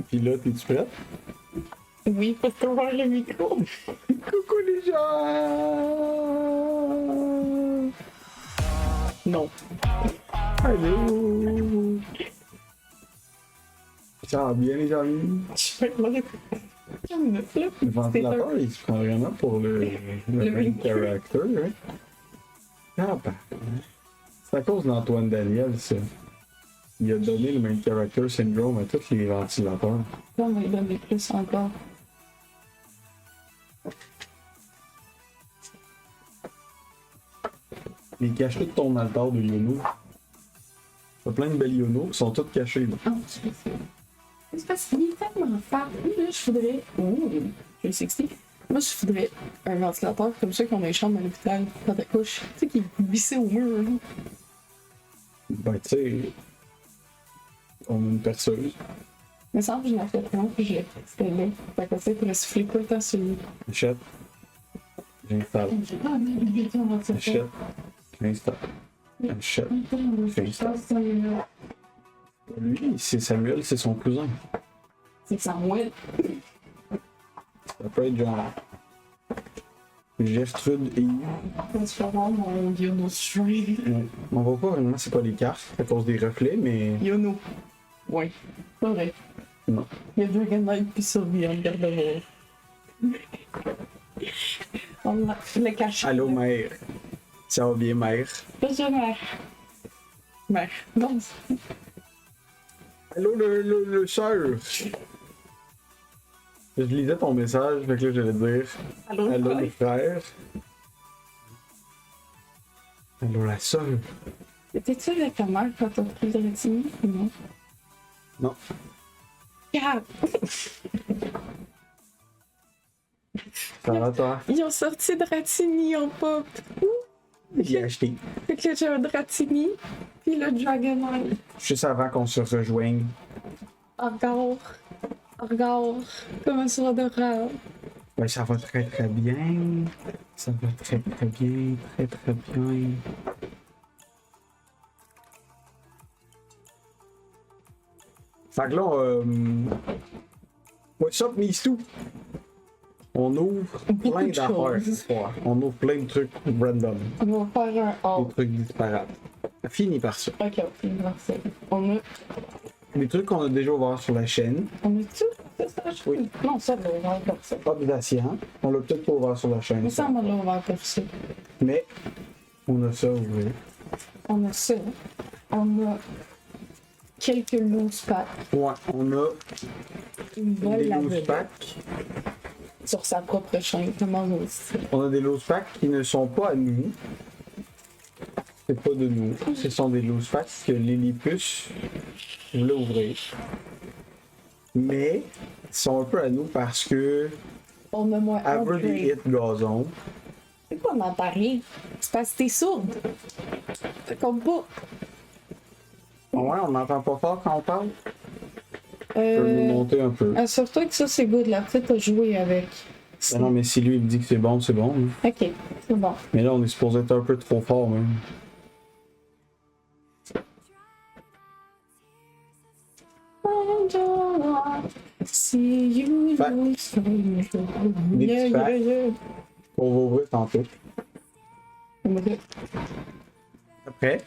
Puis là, t'es-tu prête? Oui, parce qu'on va le micro. Coucou les gens! Non. Allô! Ça va bien les amis? Je vais demander 5 minutes, là. Le ventilateur, il se prend vraiment pour le main main character, hein? Ah ben, c'est à cause d'Antoine Daniel, ça. Il a donné le main character syndrome à tous les ventilateurs. Là, on va lui donner plus encore. Il cache tout ton altar de Yono. T'as plein de belles Yono qui sont toutes cachées, là. Ah, je sais. C'est parce qu'il est tellement fort. Là, je voudrais. Oh, j'ai 60. Moi, je voudrais un ventilateur comme ça qu'on a les chambres à l'hôpital quand t'accouches. Tu sais, qui est vissé au mur, là. Ben, tu sais, on a une perceuse. Mais ça, je l'ai fait un, puis je l'ai fait. C'était là. Fait que ça, il pourrait souffler tout le temps sur lui. Achète. J'installe. Achète. J'installe. Achète. Lui, c'est Samuel, c'est son cousin. C'est Samuel. Ça peut être genre Gertrude et Yves. Quand tu vas voir mon Yono String. Ouais. On voit pas vraiment c'est pas les cartes à cause des reflets, mais. Yono. Oui, c'est vrai. Non. Il y a Dragonite puis Sylvie en garde-voir. On le cache. Allô, mère. Ça va bien, mère? Bonjour, mère. Mère. Non. Allô, le sœur. Je lisais ton message, fait que là, j'allais dire. Allô, Allô, frère. le frère. Allô, la sœur. Étais-tu avec ta mère quand t'as pris le rétini? Non. Non. Regarde. Ça va, toi? Ils ont sorti de Dratini en pop. J'ai acheté. Fait que là, j'ai un Dratini, puis le Dragonite. Juste avant qu'on se rejoigne. Regarde. Regarde. Comment ça va de rare. Ben, ça va très très bien. Ça va très très bien. Très très bien. Fait que là, what's up, Mistou? On ouvre Beaucoup plein de d'affaires choses. ce soir. On ouvre plein de trucs random. On va faire un Des haul. trucs disparates. Ça finit par ça. Ok, on va faire ça. On a. Des trucs qu'on a déjà ouverts sur la chaîne. On a tout? C'est ça, je Oui. Non, ça, on va ouvert comme ça. Pas de Dacian. On l'a peut-être pas ouvert sur la chaîne. Mais ça, on l'a ouvert comme ça. Mais on a ça ouvert. On a ça. On a quelques loose packs. Ouais, on a Une des vol la loose vedette packs. sur sa propre chaîne. Comment aussi? On a des loose packs qui ne sont pas à nous. C'est pas de nous. Ce sont des loose packs que Lillipus voulait ouvrir. Mais ils sont un peu à nous parce que On a moins elle veut des upgrade. hits gazon. C'est quoi, on n'entend rien? C'est parce que t'es sourde. Ça compte pas. Ouais, on n'entend pas fort quand on parle. Je peux nous monter un peu. Assure-toi que ça, c'est good. La petite a joué avec. Ah non, mais si lui il me dit que c'est bon, c'est bon. Hein. Ok, c'est bon. Mais là, on est supposé être un peu trop fort, même. See you Fait- Des petits packs. On va ouvrir tantôt. Après.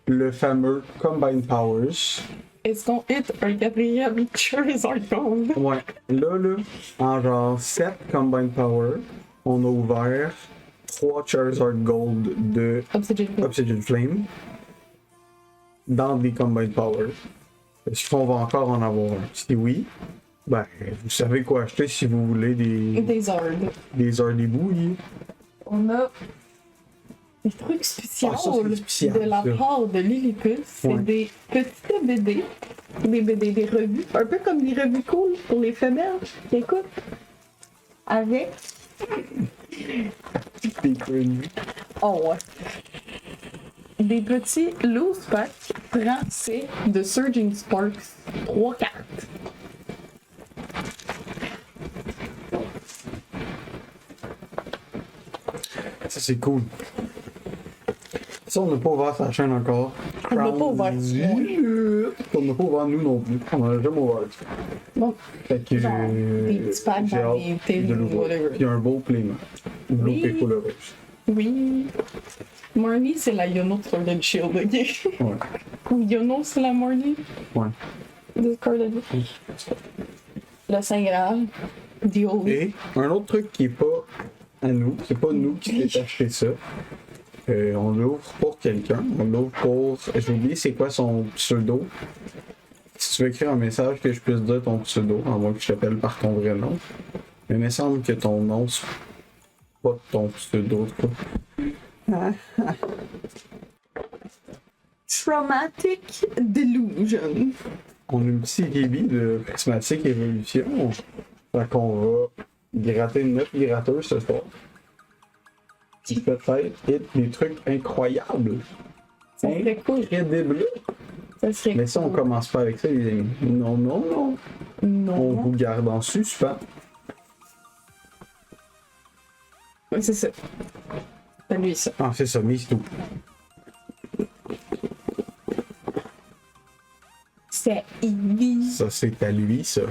Le fameux Combine Powers. Est-ce qu'on hit un quatrième Charizard Gold? Ouais, là, en genre 7 Combine Power, on a ouvert 3 Charizard Gold de Obsidian. Obsidian Flame dans des Combine Power. Est-ce qu'on va encore en avoir un? Si oui, ben, vous savez quoi acheter si vous voulez Des Zords. des Ardibouilles. On a des trucs spéciaux Ah, ça, c'est spécial, de la ça. part de Lilliput. C'est Ouais. des petites BD. Des BD, des revues. Un peu comme les revues cool pour les femelles qui écoutent. Avec. Des produits. Oh ouais. Des petits loose packs français de Surging Sparks. 3 cartes. Ça, c'est cool. Ça, on n'a pas ouvert sa chaîne encore. On l'a pas ouvert. On n'a pas ouvert nous non plus. On n'a jamais ouvert. Bon, Fait que genre, des petits packs j'ai dans hâte des de tins ou l'ouvrir. whatever. Puis un beau paiement. Une beau Oui. paper heureuse. Oui. Marnie, c'est la Yono de Sword and Shield, ok? Ouais. Ou Yono, c'est la Marnie Ouais. de Sword and Shield. Le Saint Graal. The Holy. Et un autre truc qui est pas à nous, c'est pas nous qui s'est acheté ça. On l'ouvre pour quelqu'un. On l'ouvre pour. J'ai oublié c'est quoi son pseudo. Si tu veux écrire un message que je puisse dire ton pseudo, à moins que je t'appelle par ton vrai nom. Mais il me semble que ton nom, c'est pas ton pseudo, quoi. Traumatic Delusion. On a une petite rébit de Prismatic Évolution. Fait qu'on va gratter 9 gratteurs ce soir. Qui peut-être hit des trucs incroyables. Ça serait cool. Incroyable. Ça serait Mais ça, on cool. commence pas avec ça, les amis. Non, non, non. On Non. vous garde en suspens. Ouais, c'est ça. C'est lui, ça. Ah, c'est ça, mise tout. C'est Eevee. Ça, c'est à lui, ça.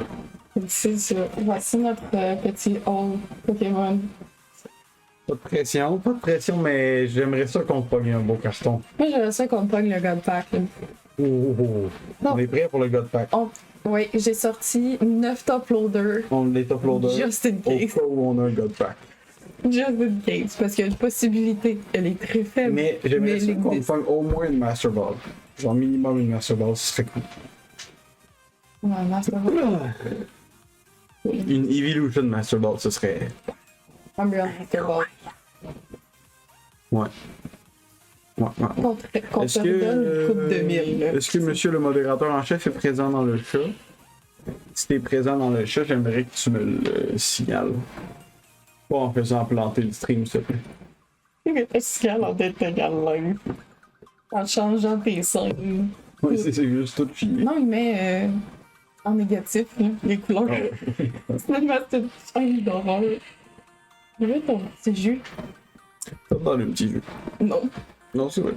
C'est ça. Voici notre petit haul Pokémon. Pas de pression, mais j'aimerais ça qu'on pogne un beau carton. Moi, j'aimerais ça qu'on pogne le God Pack. Là. Oh, oh, oh. Non. On est prêt pour le God Pack. Oui, j'ai sorti 9 top loaders. On est uploader. Just in Au case. cas où on a un God Pack. Just in case. Parce qu'il y a une possibilité. Elle est très faible. Mais j'aimerais ça elle qu'on existe. pogne au moins une Master Ball. Genre minimum une Master Ball, ce serait cool. Ouais, Master Ball. Une Evolution Master Ball, ce serait. Unreal Master Ball. Ouais. Ouais, ouais. Qu'on te redonne une coupe de mille. là. Est-ce que monsieur le modérateur en chef est présent dans le chat? Si t'es présent dans le chat, j'aimerais que tu me le signales. Pas en faisant planter le stream, s'il te plaît. Mais est-ce qu'elle en tête égale live? En changeant tes scènes. Oui, c'est juste tout fini. Non, il met en négatif là, les couleurs. Finalement, c'est une scène d'horreur. Je veux ton petit jus. Ça dans le petit jeu. Non. Non, c'est vrai.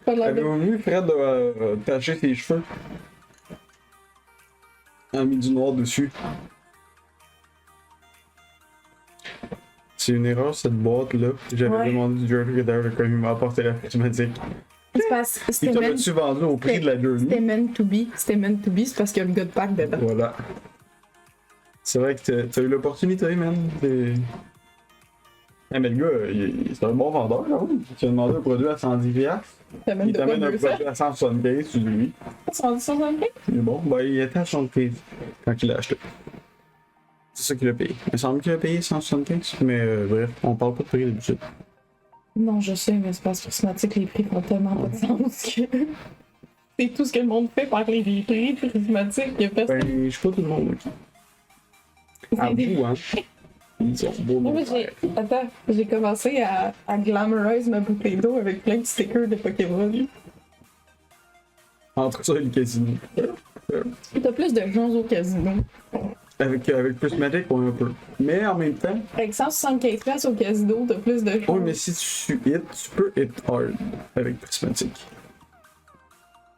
Pas l'air de... Avez-vous vu Fred tacher ses cheveux? A mis du noir dessus. C'est une erreur cette boîte-là. J'avais Ouais. demandé du Jerry d'ailleurs quand il m'a apporté la prismatique. C'est parce que Et c'était t'aurais-tu vendu au prix de la C'était Journey? meant to be. C'était meant to be, c'est parce qu'il y a le God Pack dedans. Voilà. C'est vrai que t'as eu l'opportunité, man. Ah, mais le gars, c'est un bon vendeur, là. Tu as demandé un produit à 110$. C'était même Il de quoi t'amène un 200. produit à 175$, tu dis oui. 175? Il est bon. Ben, il était à 75$ quand il l'a acheté. C'est ça qu'il a payé. Il me semble qu'il a payé 175$, mais bref, on parle pas de prix d'habitude. Non, je sais, mais c'est parce que prismatique, les prix font tellement pas de sens que. C'est tout ce que le monde fait parler des prix prismatiques. Il y a personne. Ben, je suis pas tout le monde, ok. À vous, hein. Ils sont beaux, Moi, nos j'ai... Attends, j'ai commencé à glamorize ma bouteille d'eau avec plein de stickers de Pokémon. Entre ça et le casino. T'as plus de gens au casino. Avec Prismatic, ouais, un peu. Mais en même temps, Avec 175$ au casino, t'as plus de gens. oui, mais si tu hit, tu peux hit hard avec Prismatic.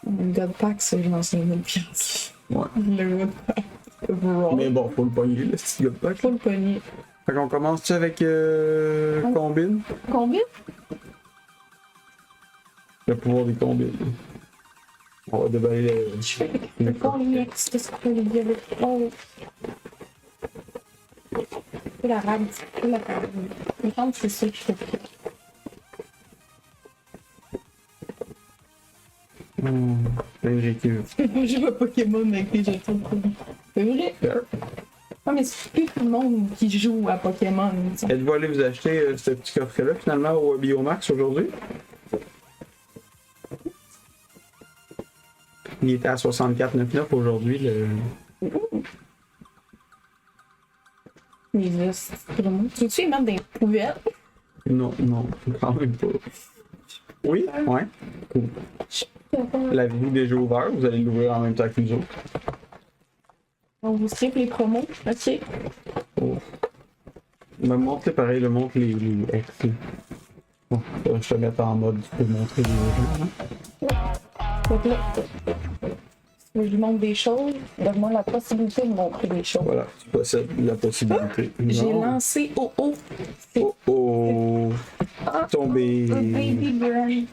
Le God Pack, c'est genre 5000$. Ouais. Le God Pack. Bro. Mais bon, faut le pogner, le petit gars de pack. Faut le pogner. Fait qu'on commence-tu avec combine? Combien? Le pouvoir des combines. On va déballer le Combien? C'était ce qu'on lui avait. Oh. C'est la rade. C'est la rade. Je pense que c'est ça que je fais. plein de récuve. Moi, je vois Pokémon avec les jetons de produits. C'est vrai? Non, mais c'est plus tout le monde qui joue à Pokémon. Ça. Êtes-vous allé vous acheter ce petit coffret-là finalement au Biomax aujourd'hui? Il était à 64,99 aujourd'hui. Mais là, c'est vraiment. Tu veux-tu les mettre dans les poubelles? Non, non, quand même pas. Oui? Ouais. Cool. L'avez-vous déjà ouvert? Vous allez l'ouvrir en même temps que nous autres. On vous skip les promos. Ok. Oh. Me montre pareil, le montre les ex. Bon, je te mets en mode, tu peux montrer les jeux. Donc là, si je lui montre des choses, donne-moi la possibilité de montrer des choses. Voilà, tu possèdes la possibilité. J'ai Non. lancé oh. C'est Oh oh, ah, tombé. un baby brand.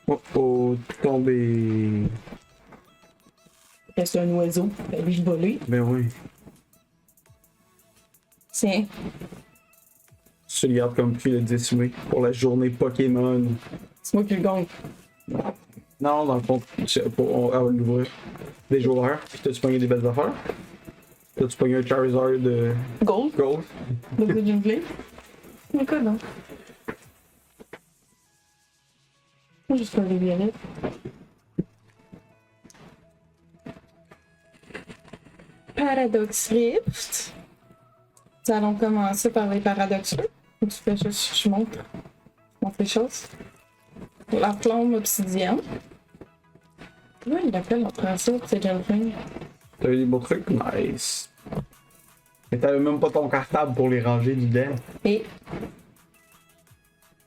Oh oh, tombé. C'est un oiseau, il lui voler. Ben oui. Tiens, Tu le gardes comme prix le 10 mai pour la journée Pokémon. c'est moi qui le gagne. Non, dans le fond, on va l'ouvrir. Des joueurs. Puis t'as-tu pogné des belles affaires? T'as-tu pogné un Charizard de Gold, Gold? donc c'est d'une blé. Mais quoi non? Moi, juste pas les violettes. Paradox Rift. Nous allons commencer par les paradoxes. Tu fais juste, je montre les choses. La flamme obsidienne. Comment il appelle en français, c'est Jelfing? T'as eu des beaux trucs? Nice. Mais t'avais même pas ton cartable pour les ranger dedans. Et.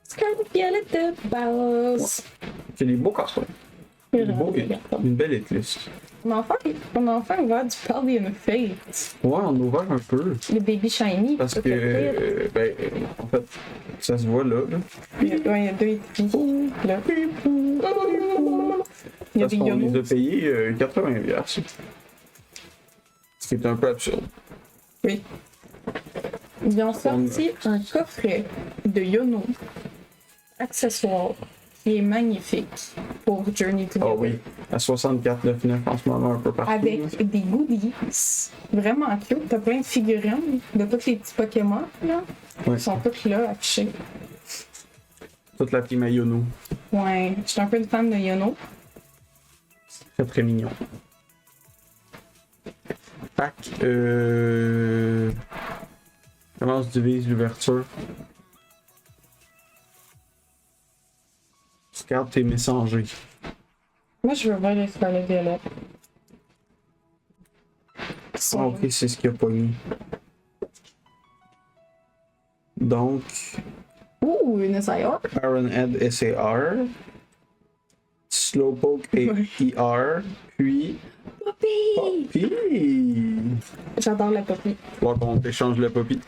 Scarlet Violet de base. C'est des beaux cartons. C'est Des beaux vraiment hits. des cartons. Une belle hitlist. On a enfin ouvert du Paldian Fate. Ouais, on a ouvert un peu. Le Baby Shiny. Parce ça que, fait ben, en fait, ça se voit là. il y a deux étuis. Là. Il y a Parce des qu'on les a yonos. payés 80$. Ce qui est un peu absurde. Oui. Ils ont sorti un coffret de yono accessoires qui est magnifique pour Journey to Ah oui, à 64,99$ en ce moment, un peu partout. avec des goodies vraiment cute. T'as plein de figurines de tous les petits Pokémon là. Ouais. Ils sont tous là affichés. Toute la team à Yono. Ouais, je suis un peu une fan de Yono. C'est très mignon. Tac. Comment se divise l'ouverture? Tu gardes tes messagers. Moi, je veux voir les Scarlet Violet. Ah, ok, c'est ce qu'il a pogné. Donc, Ouh, une SIR. Ironhead SAR, Slowpoke AER, puis Poppy! Poppy! J'adore la Poppy. Faut qu'on échange le Poppy.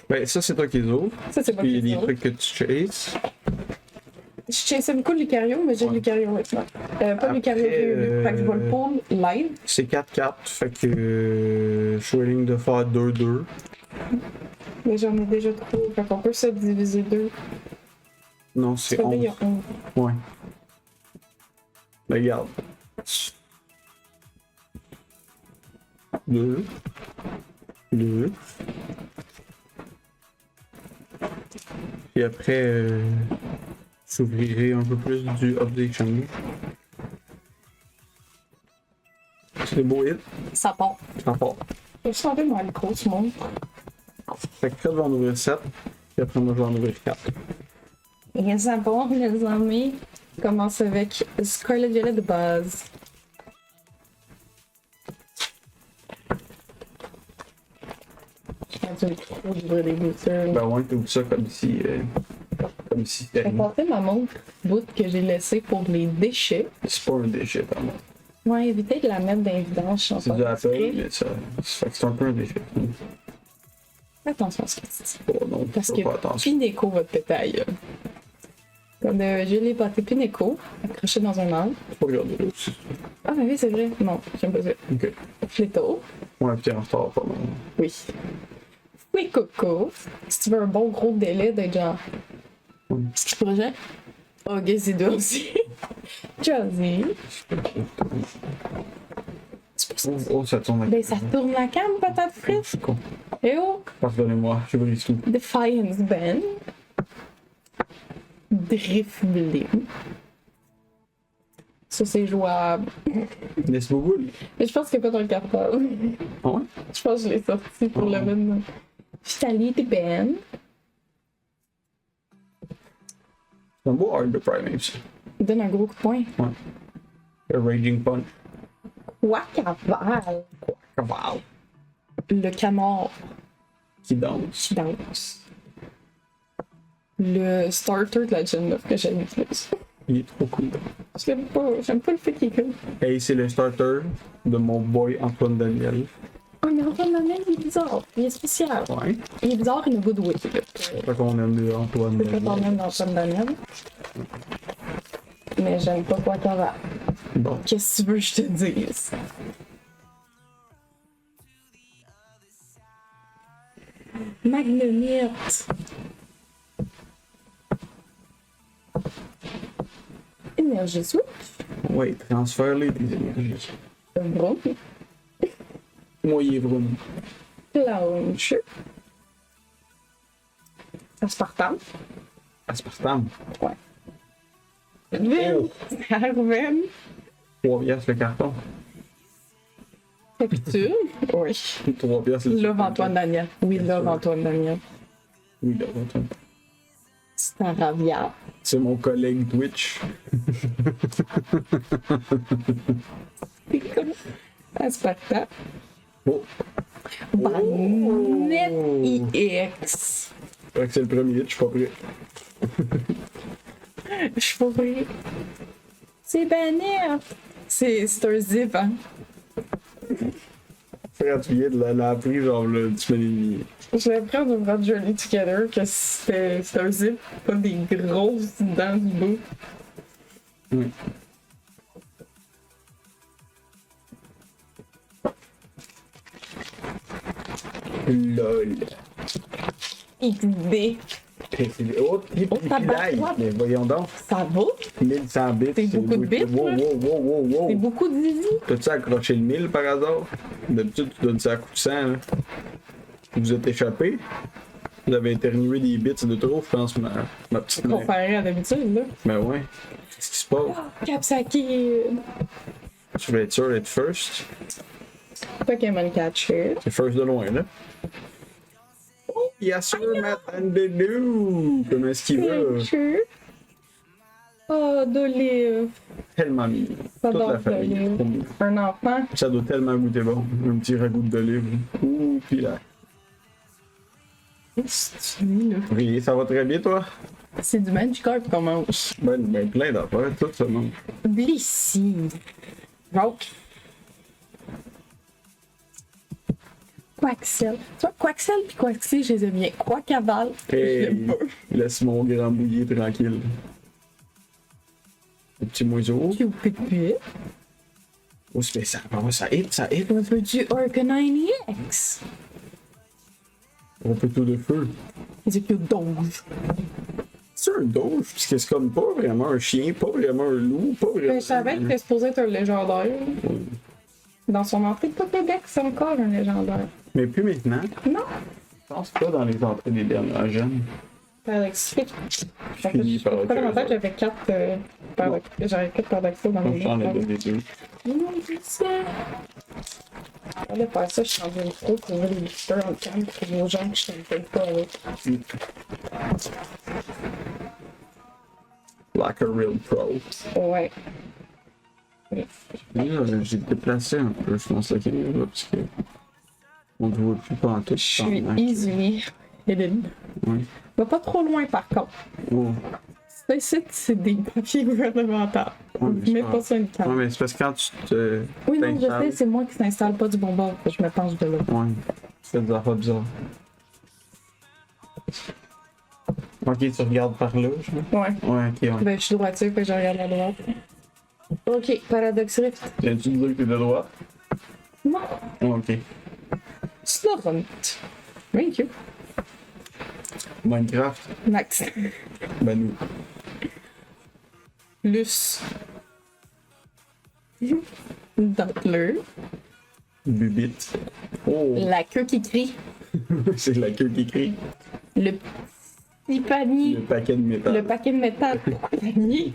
Ben, ça, c'est toi qui les ouvres. Ça, c'est pas Puis il y a des question. trucs que tu chases. Je chassais beaucoup le Lucario, mais j'ai Ouais. le Lucario maintenant. Pas Après, le Lucario VE2. Fait que je vais le pull live. C'est 4 cartes, fait que je suis willing de faire 2-2. Mais j'en ai déjà trop. Fait qu'on peut se diviser deux. Non, c'est Celui-là, il y 11. a 11. Ouais. Ben, regarde. 2. 2. Et après, j'ouvrirai un peu plus du Update Channel. C'est beau hit. Ça part. Ça part. Je suis tombé dans le grosse monde. Fait que Fred va en ouvrir 7. Puis après, moi, je vais en ouvrir 4. Et ça part, les amis. Commence avec Scarlet Violet de base. Je vais trop d'ouvrir les boosters. Ben, ouais, tout ça comme si. Comme si c'était. J'ai porté ma montre bout que j'ai laissée pour les déchets. C'est pas un déchet, pardon. Ouais, éviter de la mettre dans les vidanges. C'est du Apple, mais ça. Fait que c'est un peu un déchet. Attention à ce que tu dis. Oh non, Parce faut que pas attention. Pineco va te péter à la gueule. Comme j'ai les pâtés Pineco accrochés dans un arbre. Faut pas regarder là aussi. Ah, mais oui, c'est vrai. Non, j'aime pas ça. Ok. Fléto. Ouais, puis en retard, pas mal. Oui. Oui, Coco. Si tu veux un bon gros délai d'être genre. Petit projet. Oh, Gazidou aussi. Jazzy. Oh, ça tourne la Ben, ça tourne la cam, patate Je frite. suis con. Eh oh. Pardonnez-moi, je brise tout. Defiance Band. Drifblim. Ça, c'est jouable. Laisse beaucoup. Mais je pense qu'il n'y a pas dans le cartable. Ah ouais? Je pense que je l'ai sorti pour le mettre. Vitality Band. C'est un beau hard de Primeape, ça. Il donne un gros coup de poing. Ouais. Le Raging Punch. Quacaval. Caval. Le canard Qui danse. qui danse. le starter de la Gen 9 que j'aime le plus. Il est trop cool. Je l'aime pas, j'aime pas le fait qu'il est cool. Hey, c'est le starter de mon boy Antoine Daniel. Oh, mais Antoine Daniel, il est bizarre, il est spécial. Ouais. Il est bizarre in a good way. C'est pas qu'on aime le Antoine C'est pas quand Daniel. même Antoine Daniel. Mais j'aime pas quoi t'en vas. Bon. Qu'est-ce que tu veux que je te dise? Magnemite. Énergie switch. Ouais, transfère-les tes énergies. Vroom. Moi, il est vraiment. Launcher. Aspartame. Aspartame. Ouais. Vin. Arven. 3 piastres le carton. Capitule. Oui. 3 piastres le Love Antoine Daniel. Oui, Bien love sûr. Antoine Daniel. Oui, là, Antoine. Staravia. C'est mon collègue Twitch. Aspartame. Oh. Banette Oh. IX. Fait que c'est le premier, je suis pas prêt. Je suis pas prêt. C'est Banette. C'est un zip, hein. Frère, tu viens de l'a appris genre là, une semaine et demie. J'ai l'impression de voir Journey Together que c'était un zip, pas des grosses dents du bout. Oui. LOL. XD. Oh, tabac. mais voyons donc. Ça va? 1100 bits. C'est beaucoup de bits, Wow, là. wow. C'est beaucoup de zizi. T'as-tu accroché le 1000 par hasard? D'habitude, tu donnes ça à coup de 100. Hein? Vous êtes échappé? Vous avez éternué des bits de trop, je pense, ma petite mère. Comparé à d'habitude, là. Ben ouais. Qu'est-ce qui se passe? Capsaki. Tu veux être sûr d'être first? Pokémon Catcher. C'est first de loin, là. Oh, yes sir, Matt and the New! Comment est-ce qu'il va? Pikachu. Oh, d'olive. Tellement mignon. Toute J'adore la famille. d'olive. Trop mignon. Un enfant. Ça doit tellement goûter bon. Un petit ragoût d'olive. Ouh, puis là. C'est lui, là. Oui, ça va très bien, toi? C'est du Magikarp qu'on mange. Ben plein d'affaires, tout ça, non? Blissey. Rock. Quaxel. Tu vois, Quaxel pis Quaxley, je les aime bien. Quacaval, je Hey, l'aime pas. laisse mon grand bouillir tranquille. Le petit moiseau. Cupid. Oh, c'est ça. Oh, ça hit, ça hit. On veut du Arcanine EX. On fait tout de feu. C'est que Doge. C'est un doge, parce que c'est comme pas vraiment un chien, pas vraiment un loup, pas vraiment. Ben, je savais que c'était supposé être un légendaire. Dans son entrée de Pokédex, c'est encore un légendaire. Mais plus maintenant. Non. Je pense pas dans les entrées des dernières jeunes. Paradoxique. Fini par Pas dans ma tête, j'avais 4 j'avais 4 paradoxes dans Moi, mes j'en ai notes. donné 2. Non, je sais. J'allais faire ça, je suis en train de trop trouver les boosters en calme pour vos gens que je t'aime pas avec. Like a real pro. Ouais. Là, j'ai déplacé un peu, je pense, la caméra, parce que. On ne voit plus pas en tout. Je suis easily hidden. Ouais. Va pas trop loin par contre. Oh. Ça ici, c'est des papiers gouvernementaux. Ouais, mais Mets c'est pas ça une Ouais, carte. mais c'est parce que quand tu te. Oui, non, je t'installes- sais, c'est moi qui s'installe pas du bon bord, que je me penche de là. Ouais. Tu fais des affaires bizarres. Ok, tu regardes par là, je vois. Ouais. Ouais, ok, ouais. Ben, je suis droitier, fait que je regarde à droite. Ok, Paradox Rift. Viens-tu de dire que t'es de droite? Non. Oh, ok. Snorunt. Thank you. Minecraft? Max. Ben nous. Luce. Doppler. Bubite. Oh! La queue qui crie. C'est la queue qui crie. Le petit panier. Le paquet de métal. Le paquet de métal. Panier.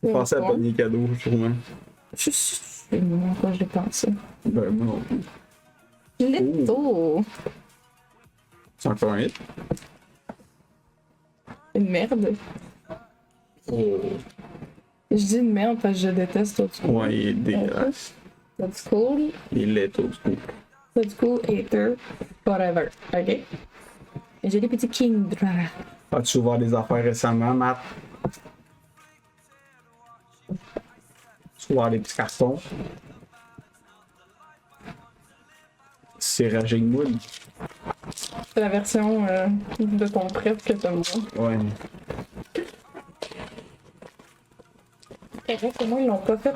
Pensez à panier cadeau, sûrement. Je sais pas quand je l'ai pensé. Ben, moi non plus. Letto. C'est encore un hit. Une merde. Oh! Je dis une merde parce que je déteste Old School. Ouais, il est dégueulasse. Old School. Il est old school. Old School, hater, whatever. Ok? J'ai des petits Kingdra. As-tu ouvert des affaires récemment, Matt? Tu ouvert des petits cartons? C'est Raging Mood. C'est la version de ton prep que t'as moi. Ouais. Correct, moi, ils l'ont pas fait.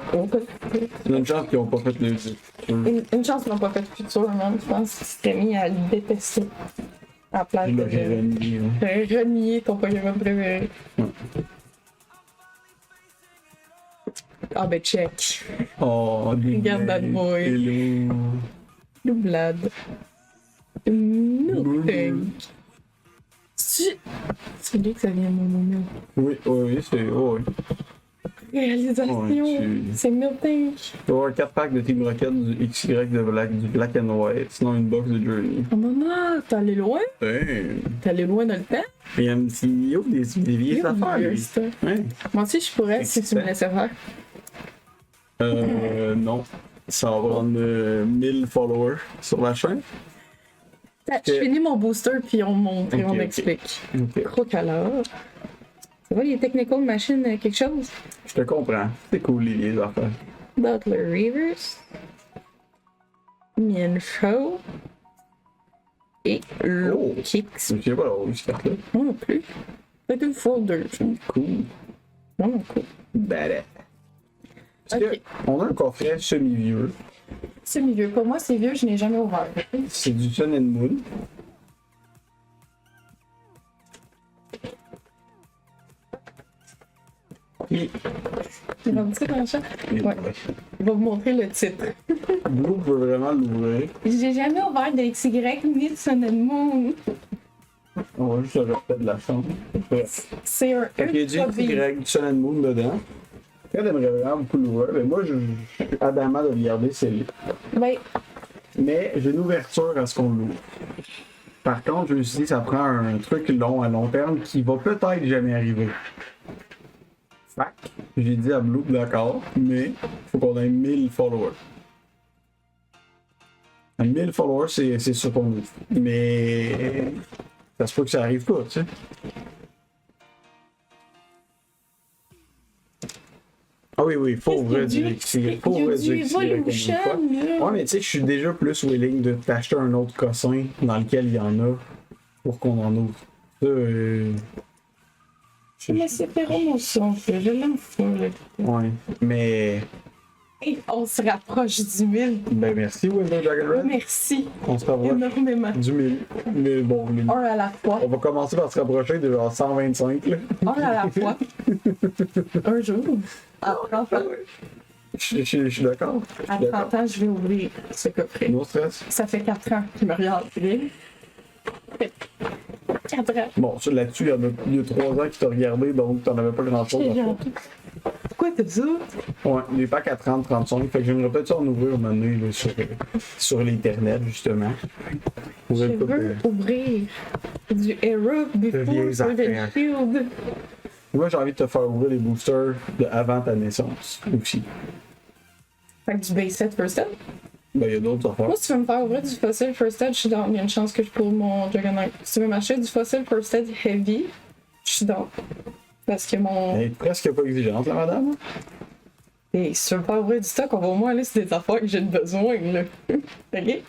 C'est une chance qu'ils n'ont pas fait le jeu. Une chance qu'ils l'ont pas fait futur, même. Je pense qu'ils seraient mis à le détester. À place Il de l'aurait renié. renier ton Pokémon préféré. Ouais. Ah ben check. Oh, des Regarde that boy. Hello. Doublade. Miltank. C'est lui que ça vient de mon moment. Oui, c'est. Oh, oui. Réalisation. Ouais, C'est Miltank. Tu vas avoir 4 packs de Team Rocket, du XY du Black and White, sinon une box de Journey. Oh maman, t'es allé loin? Hey. T'es allé loin dans le temps? Il y a un petit. Il ouvre des vieilles affaires, lui. Ouais. Moi aussi, je pourrais si tu me laissais faire. Non. Ça va prendre 1000 followers sur la chaîne. Je finis mon booster puis on montre et on explique. Ok. Croc-alors. Ça va les Technical Machines quelque chose? Je te comprends. C'est cool, les affaires. Butler Reavers. Mienfo. Et Low Kicks. Je sais pas l'avoir vu cette carte-là. Moi non plus. C'est une folder. Cool. Moi non plus. Badass. Parce Ok. qu'on a un coffret semi-vieux. Semi-vieux. Pour moi, c'est vieux, je n'ai jamais ouvert. C'est du Sun and Moon. Et Tu vas me dire dans le chat? Ouais. Il va vous montrer le titre. Blue peut vraiment l'ouvrir. J'ai jamais ouvert de XY ni de Sun and Moon. On va juste refaire de la chance. C'est un Fait qu'il y a du ultra big. Y, du Sun and Moon dedans. Elle aimerait vraiment beaucoup l'ouvrir, mais moi je suis adamant de le garder scellé. Ben, Mais j'ai une ouverture à ce qu'on l'ouvre. Par contre, je me suis dit que ça prend un truc long à long terme qui va peut-être jamais arriver. Fac, j'ai dit à Blue, d'accord, mais faut qu'on ait 1000 followers. 1000 followers, c'est ça qu'on ouvre. Mais ça se peut que ça arrive pas, tu sais. Ah oui, faut ouvrir du XY. Faut ouvrir du XY comme une fois. Ouais, mais tu sais, je suis déjà plus willing de t'acheter un autre cossin dans lequel il y en a pour qu'on en ouvre. Ça, mais c'est Perron, mon son, je l'aime fou, là. ouais, mais. Et on se rapproche du 1000. Ben merci, Windows Dragon Red. Merci On se rapproche énormément. du 1000. Mais bon, Un à la fois. on va commencer par se rapprocher de genre 125, là. Un à la fois. Un jour. À 30 ans. Je suis d'accord. À 30 ans, je vais ouvrir ce coffret. No stress. Ça fait 4 ans qu'il me regarde. 4 ans. Bon, là-dessus, il y a 3 ans qu'il t'a regardé, donc t'en avais pas grand-chose à faire. Pourquoi t'as ça? Ouais, des packs à 30-35, fait que j'aimerais peut-être ça en ouvrir un moment donné là, sur l'Internet, justement. Je Ouvrir le veux ouvrir du Era before vieilles the affaires. Shield. Moi, j'ai envie de te faire ouvrir les boosters de avant ta naissance aussi. Fait que du base set first ed. Ben, il y a d'autres affaires. Moi, si tu veux me faire ouvrir du fossil first ed, je suis dans. Il y a une chance que je trouve mon Juggernaut. Si tu veux m'acheter du fossil first ed heavy, je suis dans. Parce que mon. Elle est presque pas exigeante, la madame. Et si tu veux me faire ouvrir du stock, on va au moins aller sur des affaires que j'ai besoin, là. Ok?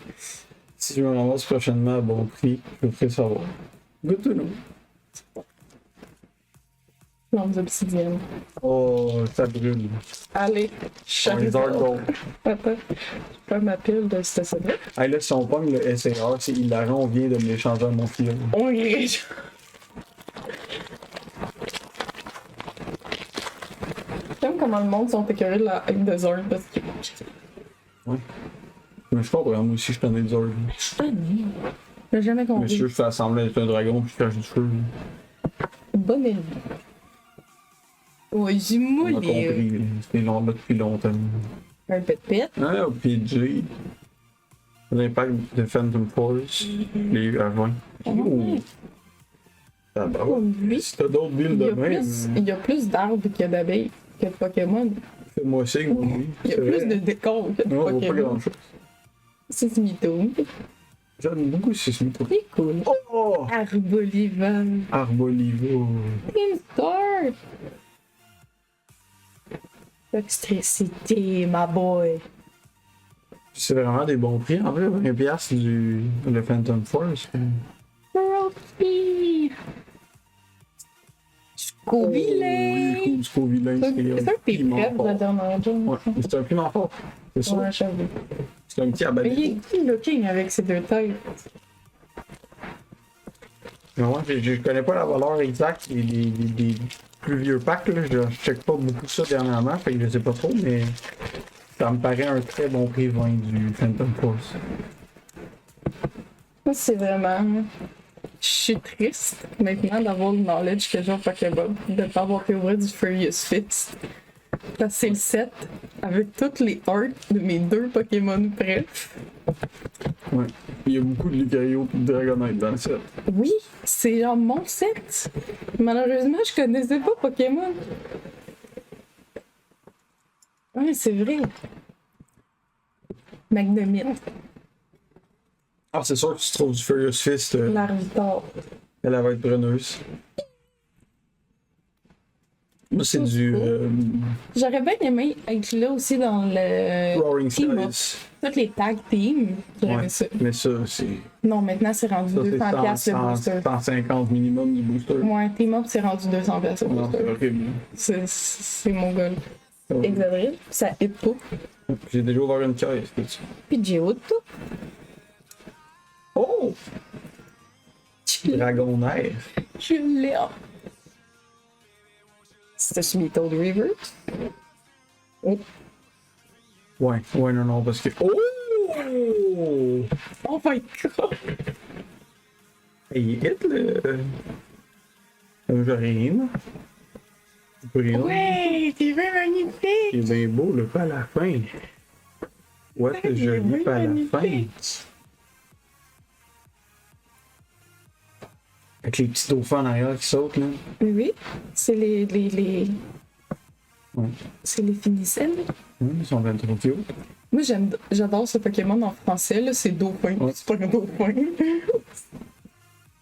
Si je me ramasse prochainement à bon prix, je vous ferai savoir. Good to know. Plantes obsidiennes. Oh, ça brûle. Allez, On les Dark Gold. Papa, je fais ma pile de cette semaine. Hey, là, si on pogne le SAR, c'est hilarant, on vient de me l'échanger à mon fil. On y J'aime comment le monde sont écœurés de la haine de Zorn parce que. Ouais. Mais je comprends, moi aussi, je connais des ordres. Je suis tannée. J'ai jamais compris. Monsieur, je fais semblant d'être un dragon puis je cache du feu. Bonne ennemi. Ouais, j'ai On a moulé. compris, c'est long là depuis longtemps. Un pet-pet. Ah, PG. L'impact de Phantom Force. Les à 20. Oh. Ah bah ouais. Lui, Si t'as d'autres villes il de y a même, il y a plus d'arbres que d'abeilles que de Pokémon. fais-moi signe, oui. Il y a c'est plus vrai. de décors que de Non, on voit pas Pokémon. grand chose. C'est du mytho. J'aime beaucoup ce Smithrow. C'est cool. Oh! Arbolivan. Arbolivo. Une star. Toxicité, ma boy. C'est vraiment des bons prix. En vrai, 20$ le Phantom Force. Trophy. Scooby-Lane. Scooby-Lane, C'est un piment prêt de fort. la dernière journée. Ouais, c'est un piment fort. C'est ça. Ouais, j'avoue. C'est un petit Mais abattu. il est cool looking avec ses deux têtes. Mais moi, je connais pas la valeur exacte des plus vieux packs. Là. Je check pas beaucoup ça dernièrement, fait que je sais pas trop, mais ça me paraît un très bon prix 20 du Phantom Force. Moi, c'est vraiment. Je suis triste maintenant d'avoir le knowledge que j'ai en Pokémon, de ne pas avoir pu ouvrir du Furious Fist. Parce que c'est le set avec toutes les arts de mes deux Pokémon bref. Ouais. Il y a beaucoup de Lucario et de Dragonite dans le set. Oui, c'est genre mon set. Malheureusement, je connaissais pas Pokémon. Oui, c'est vrai. Magnemite, Ah, c'est sûr que tu trouves du Furious Fist, Larvitar. elle va être preneuse. Moi, c'est du J'aurais bien aimé être là aussi dans le Roaring team up. Skies. Toutes les tag teams. J'aurais Ouais. aimé ça. Mais ça, c'est Non, maintenant c'est rendu ça, 200$ c'est le booster. 150 minimum du booster. Ouais, team up c'est rendu 200$ le Non, c'est booster. horrible. C'est mon goal. C'est horrible. Exadril, ça hit pas. J'ai déjà ouvert une caisse. Peux-tu? Puis Geodude. Oh! Dragonaire. Je l'ai. C'était sur Toad River. Oh. Ouais, non, parce que. Oh! Oh my god. Il hit le Jorine. Ouais, t'es bien magnifique. Il est bien beau, le pas à la fin. Ouais, le Il est joli bien pas à la fin. magnifique. Avec les petits dauphins en arrière qui sautent, là. Oui, c'est les Ouais. c'est les finicelles. Ils sont bien trop cute. Moi, j'adore ce Pokémon en français, là, c'est Dauphin. Ouais. C'est pas un Dauphin.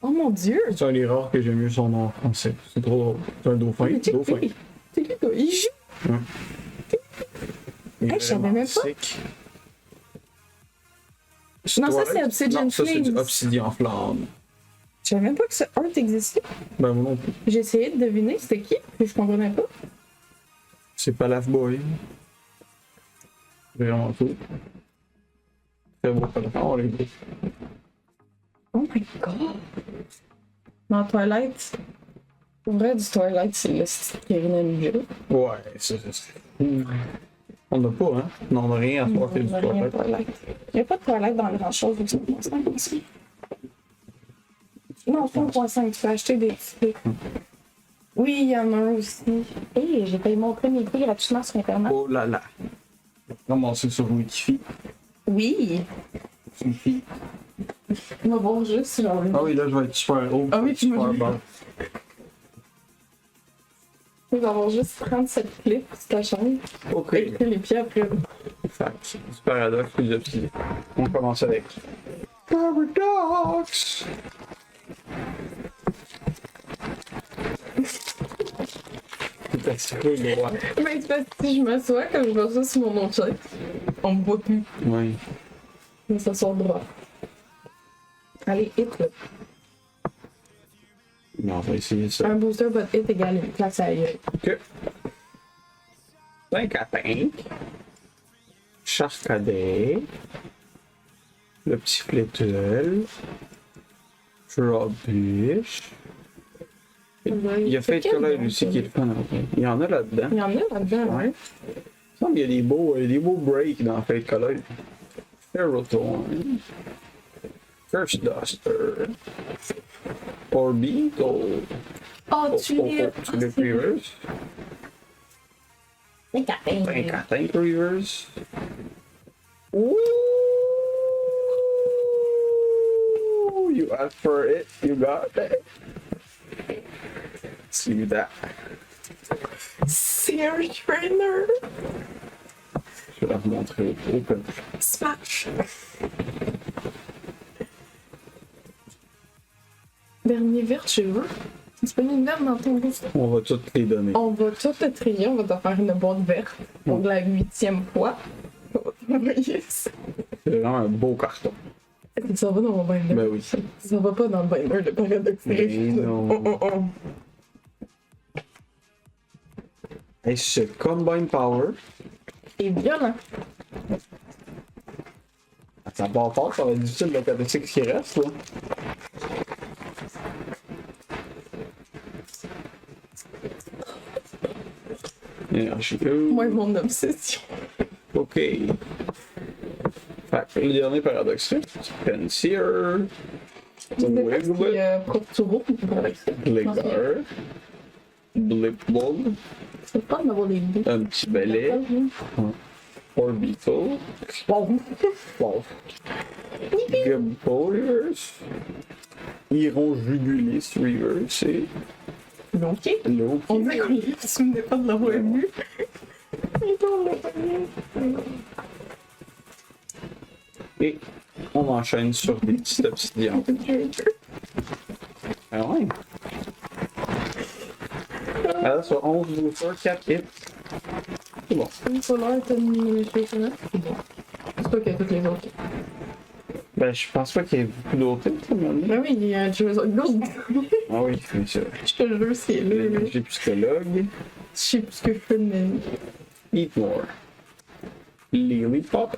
Oh mon dieu! C'est un des rares que j'aime mieux son nom en français. C'est trop drôle. C'est un dauphin. Mais check Dauphin. lui. C'est lui, quoi. Il joue! Il est Hey, je savais vraiment même pas. sick. Non, ça, Toi, c'est Obsidian Non, ça, c'est du Flames. Obsidian Flamme. Je savais même pas que ce art existait. Ben, moi non plus. J'ai essayé de deviner c'était qui, mais je comprenais pas. C'est pas Palaf Boy. Vraiment cool. Très beau Palaf. Oh, les beaux. Oh my god! Dans Twilight, pour vrai, du Twilight, c'est le style Kevin Ninja. Ouais, ça serait cool. On n'a pas, hein? Non, on n'a rien à Non, voir que du il y a rien de Twilight. Twilight. Il n'y a pas de Twilight dans grand chose, donc c'est 1.5 aussi. Non, c'est 1.5, tu peux acheter des petits. Oui, il y en a un aussi. Hé, j'ai payé mon premier prix gratuitement sur Internet. Oh là là. Commencer sur Wikify. Oui! C'est une fille. On va voir juste genre. Ah oui, là, je vais être super haut. Ah oui, tu super m'as vu. bas. On va avoir juste 37 clips sur ta chaîne. Ok. Et puis les pieds après. Fait que, du paradoxe plus obsidian. On commence avec Paradox! C'est assez cool de voir. Mais c'est parce que si je m'assois, comme je vois ça sur mon autre chaise, on me voit plus. Oui. Je vais s'asseoir droit. Allez, hit là. Non, on va essayer ça. Un booster, but hit égale une classe à gueule. Ok. 5 à 5. Charcadet. Le petit flétul. Trubbish. Il y a Fate Collide aussi qui est le fun. Il y en a là-dedans. Il y en a là-dedans, Ouais. Il me semble qu'il y a des beaux breaks dans Fate Collide. Ferrothorn. Curse Duster. Orbeetle. Oh, tu l'es. Tulip Reavers. C'est capé. 5 à 5 Reavers. Ooh, you asked for it, you got it. See that. C'est un trainer. Je vais la remontrer au open. Smash. Dernier vert, tu veux? Disponible vert dans ton boost. On va toutes les donner. On va tout te trier, on va te faire une boîte verte pour la 8e fois. On va t'envoyer ça. C'est vraiment un beau carton. Ça va dans mon binder. Ben oui. Ça va pas dans le binder de Paradox Mais non. Hey, ce Combine Power, Et violent. ça part fort, ça va être difficile de capter ce qui reste, là. Énergie. Moi, mon obsession. Ok. Fait que le dernier paradoxe, Pensier, Je sais pas ce qui Wiggle, est pour Turo. Gligar, Blipball, C'est pas d'avoir les deux. un petit balai, Orbital, Bon. wow. Gumpoliers, Iron Jugulis Reverse et Ok. Loki. On dirait qu'on ne se souvenait pas de l'avoir vu. Et on l'a pas vu. Et on enchaîne sur des petits obsidians. Ah ouais. Alors, sur 11 boosters, 4 hits. C'est bon. Une solaire, t'as une spéciale. C'est bon. C'est pas qu'il y a toutes les autres. Ben, je pense pas qu'il y ait beaucoup d'autres hits, là, maintenant. Ben oui, il y a un Jeux Gold. Ah oui, c'est ça. Je te jure, c'est là. J'ai psychologue. Je sais plus ce que je fais de ma vie. Eat more. Lily Pop.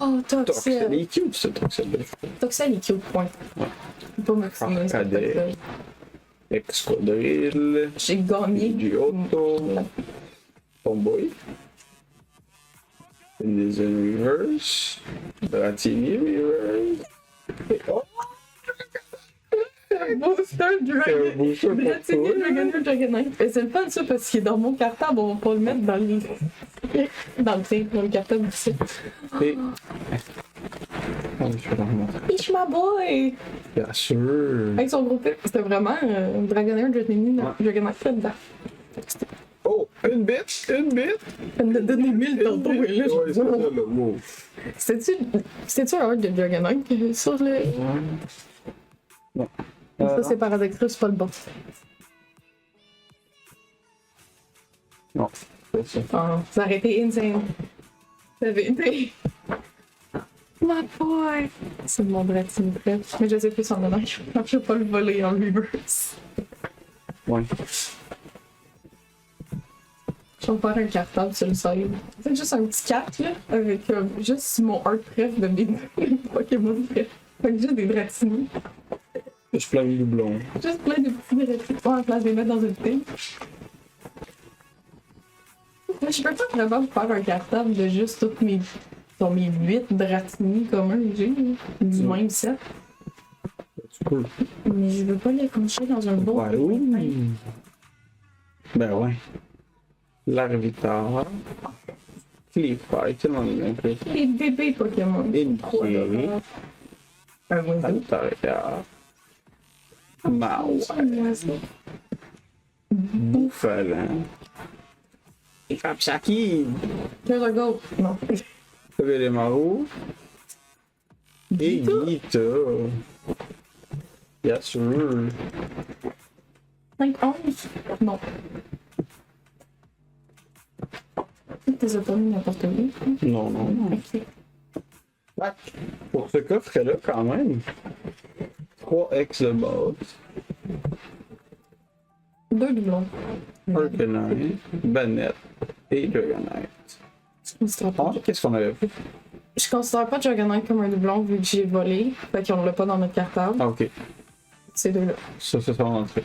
Oh, Toxel. Toxel. Il est cute, ce Toxel-là. Toxel est cute, point. Ouais. Faut pas m'exprimer sur Cadet. Toxel. Excadrill. J'ai gagné. Giotto. Tomboy. Denizen Reverse. Dratini Reverse. Et oh! Booster C'est un Dragon. booster pour Dragon toi. Dragonite. Et c'est le fun ça parce qu'il est dans mon cartable, on va pas le mettre dans le. Dans le thing, dans le cartable ici. Et... Oh, je vais la remontrer. Ish my boy! Bien sûr. Avec son gros pic, c'était vraiment Dragonair Dragonite fait dedans. Oh, une bite, une bite. Elle m'a donné 1000 tantôt, et là, Ouais, je c'est ça, me là. Wow. C'était-tu un hard de Dragonite sur le. Non. Ça, c'est Paradoxrus, c'est pas le bon. Non, c'est ça. Ah, ça aurait été insane. Ça avait été. My boy! C'est mon Dratini prêt. Mais je sais plus son honneur. Je vais pas le voler en reverse. Ouais. Je vais faire un cartable sur le side. C'est juste un petit 4 là, avec juste mon art pref de mes Pokémon pref. Fait que juste des Dratini. Je plein de doublons. Juste plein de petits Dratini. Ouais, en place de les mettre dans une thing. Mais je peux pas vraiment faire un cartable de juste toutes mes. Sur mes 8 Dratini communs que j'ai, là, du même set. Tu peux. Mais je veux pas les coucher dans un beau. Ouais, oui. Ben ouais. Larvitar. Cliffy, tellement bien fait. Les bébés Pokémon. Inky. $3. Un oiseau. Altaria. Mawai. Un oiseau. Bouffalant. Et Capsaki. Here's our goal. Non. Velemaru. Et Gita. Bien sûr. 5-11? Non. T'es pas mis n'importe où. Non, non, non. Ok. Fait que, pour ce coffret-là, quand même, 3x de base, 2 doublons. Arcanine, Banette et Dragonite. Ah, qu'est-ce qu'on avait fait? Je considère pas Dragonite comme un doublon vu que j'ai volé. Fait qu'on l'a pas dans notre cartable. Ah, ok. Ces deux-là. Ça, c'est son entrée.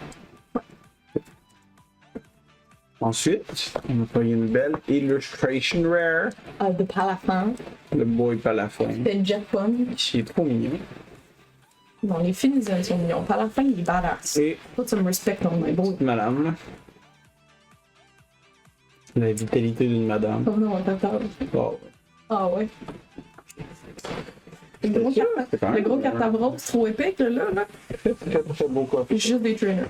Ensuite, on a pris une belle Illustration Rare, De Palafin. le Boy Palafin, C'est Jet Pun. qui est trop mignon. Bon, les filles, ils sont mignons. Palafin, il est badass. Et Put some respect on my boy. madame, là. La vitalité d'une madame. Oh non, attends. Oh, Ah ouais. Le gros cartable rose trop épique, là. très, très, très beau coffret. Juste des trainers.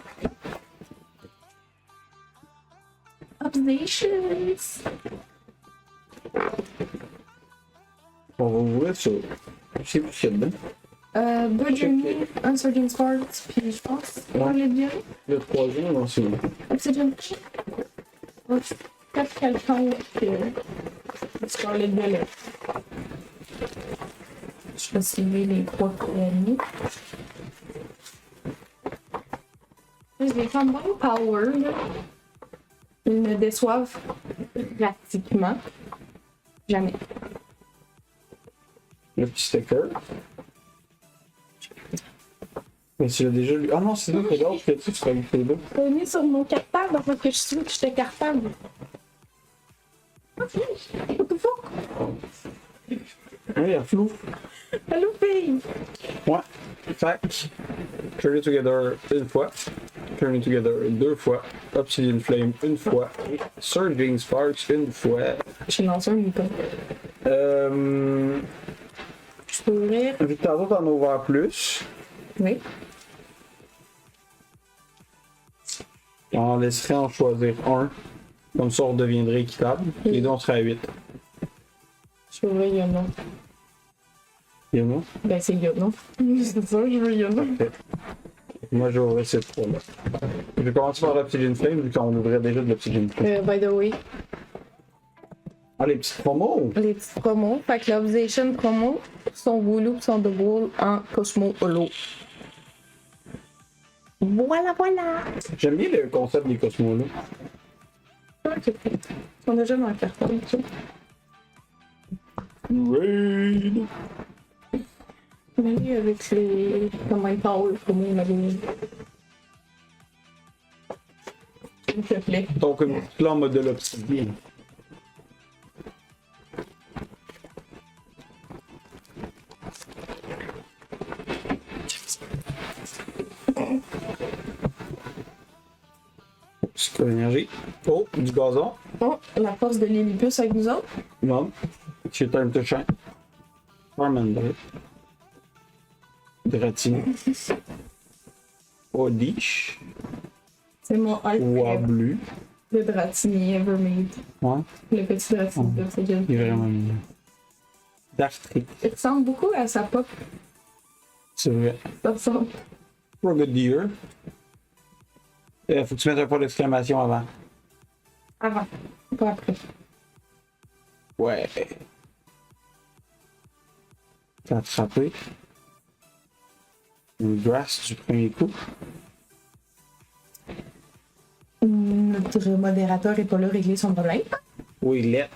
Observations. On va ouvrir ça. Je sais plus ce qu'il y a dedans. Burgeoning, un Surging Sparks, puis je pense. Ouais. Le dieu. Le troisième, non, c'est bon. Obsidian Flame. Peut-être quelqu'un que. Scarlet Violet. Je vais suivre les trois premiers. J'ai quand même power, là. Ils me déçoivent pratiquement jamais. Le petit sticker. Mais tu l'as déjà lu. Ah non, c'est nous que l'autre que tu seras goûté là. Je l'ai mis sur mon cartable parce que je suis que j'étais cartable. What the fuck? Oui, il y a flou. Allô, fille! Ouais. Fait. Turn It Together une fois. Turn It Together deux fois. Obsidian Flame une fois. Et Surging Sparks une fois. J'ai lancé un mouton. Je pourrais. Vu que tantôt t'en as ouvert plus, Oui. on laisserait en choisir un. Comme ça, on deviendrait équitable. Les deux, on serait à 8. Je veux Yono. Il y en a? Ben, c'est Yono. C'est sûr, je veux Yono. Parfait. Moi, j'ouvrais ces trois-là. Je vais commencer par l'Obsidian Flame, vu qu'on ouvrait déjà de l'Obsidian Flame. By the way, Ah, les petites promos! les petites promos. Fait que l'Obsession promo, son Wooloo, son Double en Cosmo Holo. Voilà, voilà! J'aime bien le concept des cosmos, là. On a déjà dans le carton, tu sais. Raid! Mais oui, avec les Command Power promo, on avait mis. S'il te plaît. Donc, un petit plan modèle obsidian. C'est quoi l'énergie? Oh, du gazon. Oh, la force de Lillipus avec nous autres. Non. C'est time to shine. Charmander. Dratini. Oddish. C'est mon hype Wablu. de Dratini ever made. Ouais, Le petit Dratini de Obsidian. il est vraiment mignon. Dartrick. Il ressemble beaucoup à sa pop. C'est vrai. Ça ressemble. Frogadier. Faut que tu mettes un point d'exclamation avant. Avant, pas après. Ouais. T'as attrapé. Une grass du premier coup. Notre modérateur est pas là régler son problème. Oui, il est.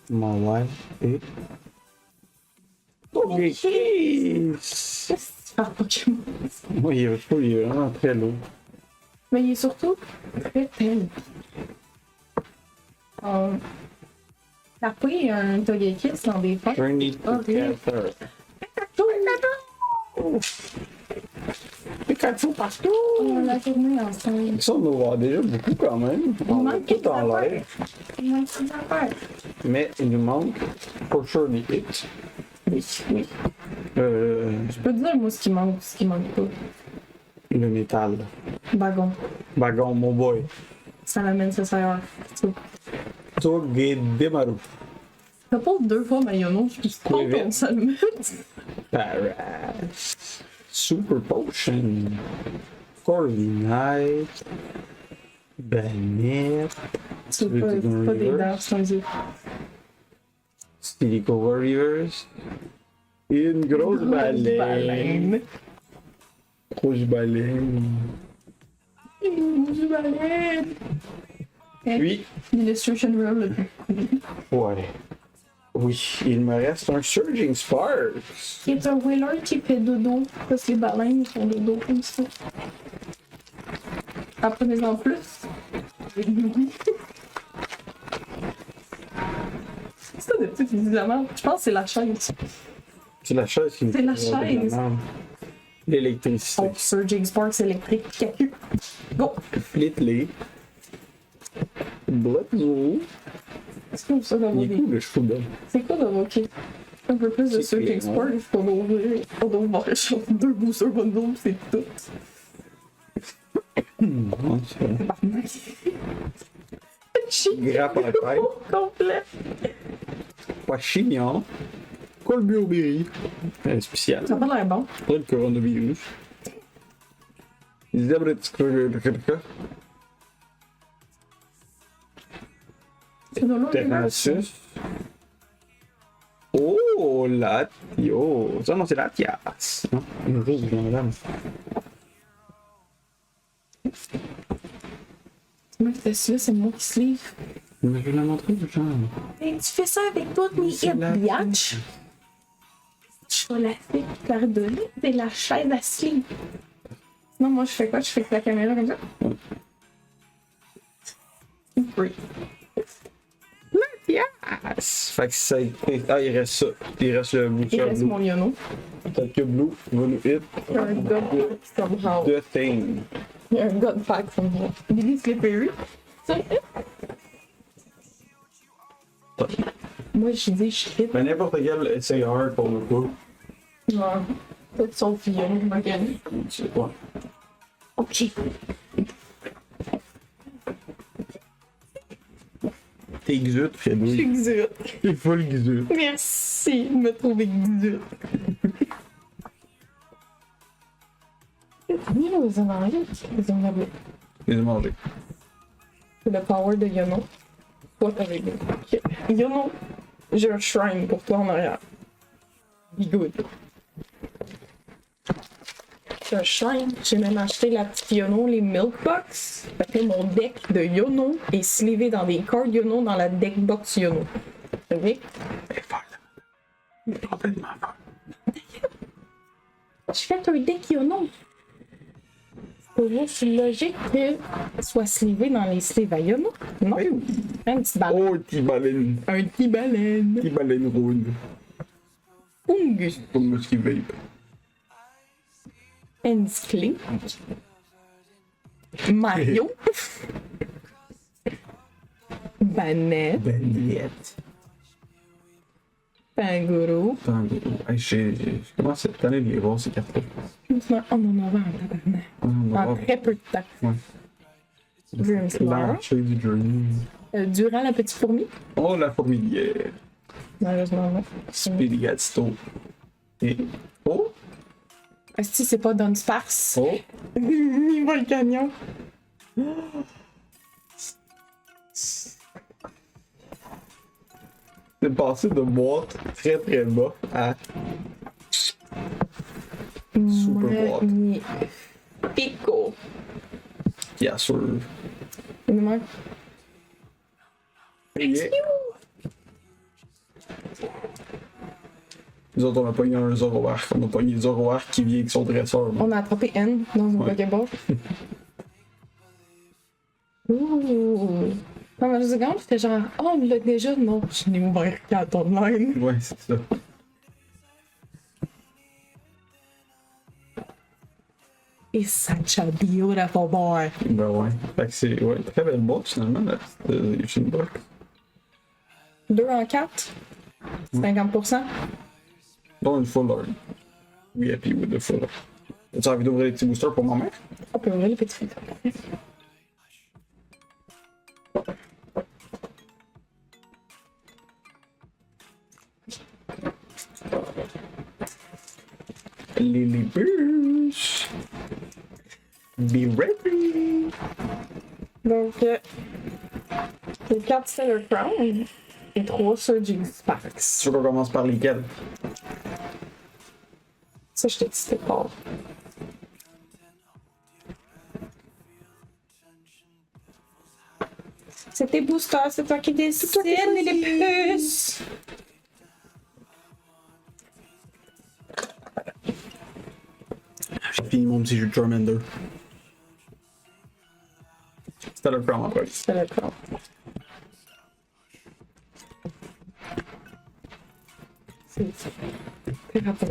Mon ouais. Et. Togekiss! Ah, Pokémon. Oui, il est vraiment très lourd. Mais il est surtout très tel. T'as pris un Togekiss dans des fins. Turn it together. Pikachu partout! On l'a tourné ensemble. Ça, on en voit déjà beaucoup quand même. Il On a manque tout en des l'air. Il manque une affaire. Mais il nous manque, for sure, des hits. Oui, oui. Je peux te dire, moi, ce qui manque pas. Le métal. Bagon. Bagon, mon boy. Ça l'amène, ça sert. Togedemaru. T'as pas deux fois Mayono, je suis Oui, contente, ça le met. Paras. Super Potion. Corviknight. Banette. C'est pas des dents, c'est un yeux. Stilico Warriors. Une grosse baleine. Grosse baleine. Une baleine. Puis, L'illustration reel le plus. ouais. Oui, il me reste un Surging Sparks. Qui est un whaler qui fait dodo, parce que les baleines font dodo comme ça. Apprenez-en plus. C'est ça des petits évidemment. Je pense que c'est la chaise. C'est la chaise qui me C'est la fait chaise. de la merde. L'électricité. Oh, Surging Sparks électrique, cacu. Go! Flitley. Blitzo. C'est comme ça Il est d'invoquer. cool le cheveu d'homme. C'est quoi d'invoquer un peu plus de C'est Surging clair, Sparks pour ouvrir deux booster bundles, c'est tout. Ouais, c'est vrai. Barnac. Chic. Grappe à la tête. Complet. Papachignon. Colburberry. Spécial. Ça a pas l'air bon. Pas le coronavirus. C'est de l'eau. Terrasus. Oh, Latio. Ça, non, c'est Latias. Non, une rose, madame. Moi, là, c'est moi qui se livre. Mais je vais la montrer, genre. Hey, tu fais ça avec toutes mes C'est la- biatch. Je vais la faire donner. C'est la chaise à sleeve. Non, moi, je fais quoi? Je fais avec la caméra comme ça? Oui. Yes! Fait que ça a été. Ah, il reste ça. Il reste le Il boucheur reste blue. mon yono. Peut-être que Blue va nous hit Un god somehow. the thing. Un god pack somehow. Billy Slippery. Ça, moi, je dis, je hit. Mais n'importe quel essai hard pour le coup. Non. Tout sauf yono, again. C'est quoi? Ok. T'es exude, Je Fredouille. suis exude. T'es full exude. Merci de me trouver exude. Oui, les anglais. Les anglais. Les ai mangés. C'est le power de Yono. Toi, avec nous. Ok. Yono, j'ai un shrine pour toi en arrière. Be good. J'ai un shrine. J'ai même acheté la petite Yono, les Milk Box. Fait que mon deck de Yono est slivé dans des cards Yono dans la deck box Yono. Ok? Elle est folle. Complètement folle. Je fais un deck Yono. Pour vous, c'est logique que soit slivé dans les sleeves à Yono? Non? Oui. Un petit ballon. Oh, petit baleine. Un petit baleine. Petit baleine rouge. Fungus. Comme ce qui vape. Hensley. Mario. Banette. Banette. Pangoro. Hey, j'ai commencé cette année de les voir ces cartes-là. On en a vend en tabarnak. On va En voir. très peu de temps. Ouais. Dreamslar. L'archer du Journey. Durant la petite fourmi. Oh, la fourmilière. Malheureusement, non. Spirigatsto. Et. Oh! Si c'est pas Don Sparse. Oh! Il va le canyon. C'est passé de boîte très très bas à super boîte. Pico. Bien sûr. Il nous manque. Yeah. Nous autres, on a pogné un Zoroark. On a pogné Zoroark qui vient avec son dresseur. On a attrapé N dans une Ouais. Pokéball. Ouh. Pendant 2 secondes, j'étais genre, oh, on l'a déjà. Non, je l'ai ouvert 4 online. Ouais, c'est ça. It's such a beautiful boy. Ben ouais. Fait que c'est ouais, très belle boîte finalement, la petite Yushin Box. 2 en 4. 50%. Dont une full art. We happy with the full art. As-tu envie d'ouvrir les petits boosters pour ma mère? On peut ouvrir les petits filtres. Lillibus. Be ready. Donc, les 4 Stellar Crown et 3 Surging Sparks. Tu veux qu'on commence par lesquels? Ça, je t'ai dit, c'était fort. C'est tes boosters, c'est toi qui décide, les puces. J'ai fini mon petit jus de Charmander. C'était le plan encore. Stellar Crown. C'est rapide.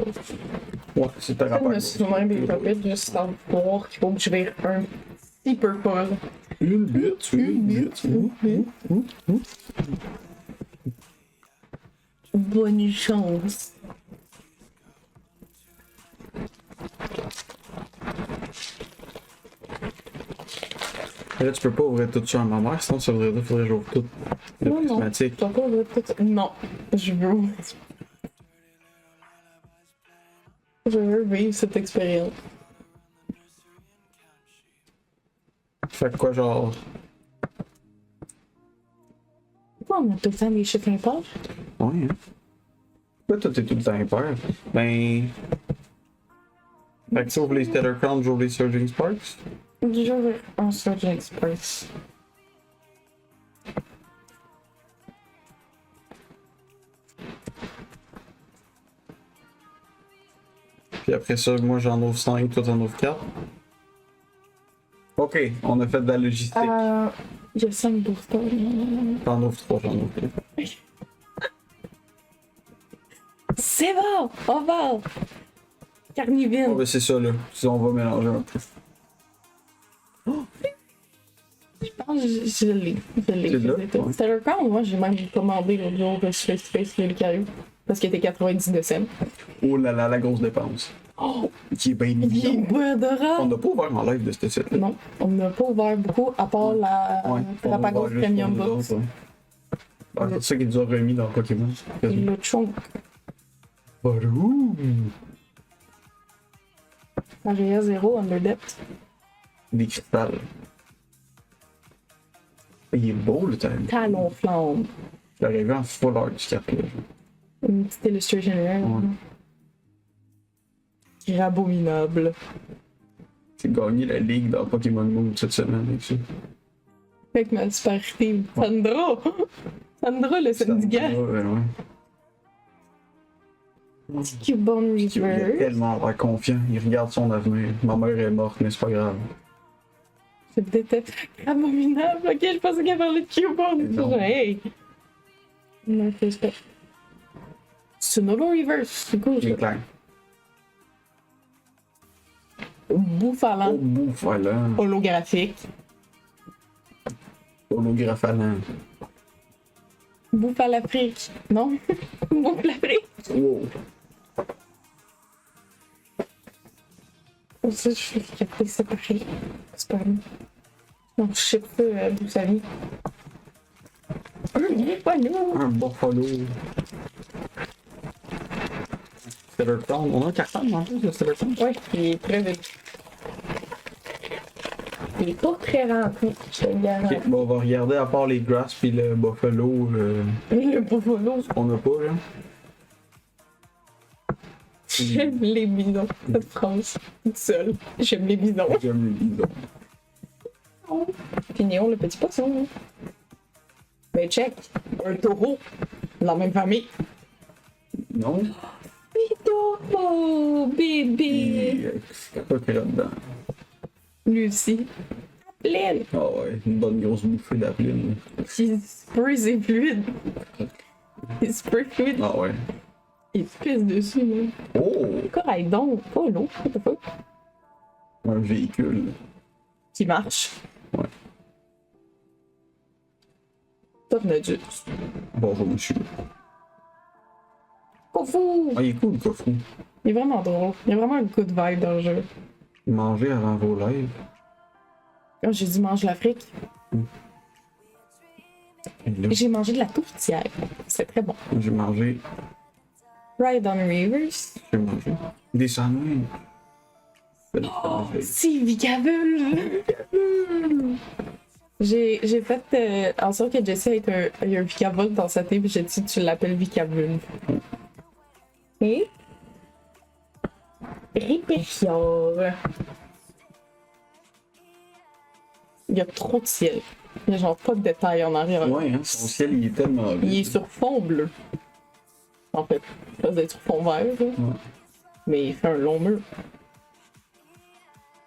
Ouais, c'était Je rapport. me suis même des papiers juste à voir qu'il faut que je vire un petit peu folle. Une bite, une bite. Bonne chance. Et là, tu peux pas ouvrir tout ça à ma mère, sinon ça voudrait dire qu'il faudrait que j'ouvre tout. Le Non, non. prismatique. Je vais pas ouvrir tout ça. Non, je veux ouvrir ça. Je veux vivre cette expérience. Fait que quoi, genre. Pourquoi on a tout le temps des chiffres impairs? Ouais, hein. Pourquoi toi t'es tout le temps impair? Ben. Fait que tu ouvres les Stellar Crown, j'ouvre les Surging Sparks. Je veux un Surgeon Express. Puis après ça, moi j'en ouvre 5, toi t'en ouvres 4. Ok, on a fait de la logistique. Il y a 5 boosters. J'en ouvre 3, j'en ouvre 2. C'est bon! On va! Carnivine. Oh, ben c'est ça là. On va mélanger un peu. Je pense que je l'ai. Je l'ai. C'est là? Ouais. Stellar Crown, moi j'ai même commandé l'autre jour sur Space le carré. Parce qu'il était 90 de cents. Oh là là, la grosse dépense. Oh! Qui est bien Il est mignon. beau On adorable! n'a pas ouvert en live de ce site là. Non, on n'a pas ouvert beaucoup, à part la Ouais, on va Rapagos ouvert juste Premium pour nous Box. autres, ouais. Ah, c'est ça qu'ils nous ont remis dans Pokémon. Le chunk. Ouh! Magia 0, Under Depth. Des cristals. Il est beau le thème. Talon Flamme. Je l'aurais vu en full art du cap là. Une petite illustration rare. Ouais. Abominable. J'ai gagné la ligue dans Pokémon Moon cette semaine avec ça. Avec ma super team. Sandra! Sandra le syndicat. Ouais. Cubone Il a Reaver. tellement l'air confiant, il regarde son avenir. Ma mère est morte, mais c'est pas grave. Je déteste. Abominable. Ok, je pensais qu'elle parlait de Cubone. Non. Hey! Non, c'est pas. C'est une holo reverse. C'est cool Il est ça. clair. Bouffalant. Oh, voilà. Holographique. Holographalant. Bouffe à l'Afrique. Non? Bouffe l'Afrique. Wow. Pour ça, je suis capable de séparer. C'est pas grave. Non, je sais pas d'où ça vient. Pas nous. Un buffalo. Stellar Crown. On a un carton en plus de Stellar Crown? Ouais, il est très vite. Il est pas très rempli, je te le garantis. Ok, bon, on va regarder à part les grass puis le buffalo. Le buffalo, On n'a pas là. j'aime les bisons. Cette phrase, toute seule. J'aime les bisons. J'aime les bisons. Puis Néon, le petit poisson. Mais check, un taureau, dans la même famille. Non? Oh, bébé. C'est pas qu'il y a dedans. Lui aussi. Pleine. Ah ouais, une bonne grosse bouffée d'appeline. Il spray, c'est fluide. Il spray fluide. Ah ouais. Il se pisse dessus, même. Oh! Corail donc, pas l'eau, what the fuck. Un véhicule. Qui marche. Ouais. Top Nudges. Bonjour monsieur. Kofu! Ah, il est cool, Kofu. Il est vraiment drôle. Il y a vraiment un good vibe dans le jeu. Manger avant vos lives. Quand j'ai dit mange l'Afrique, Et là, j'ai mangé de la tourtière. C'est très bon. j'ai mangé. Ride on Rivers. J'ai mangé. Des sandwichs. Si, Vicabule! J'ai fait en sorte que Jessie ait un Vicabule dans sa tête, puis j'ai dit tu l'appelles Vicabule. Et? Répétior. Il y a trop de ciel. Il y a genre pas de détails en arrière. Ouais, hein, son ciel il est tellement Il est sur fond bleu. En fait, il doit être sur fond vert. Là. Ouais. Mais il fait un long mur.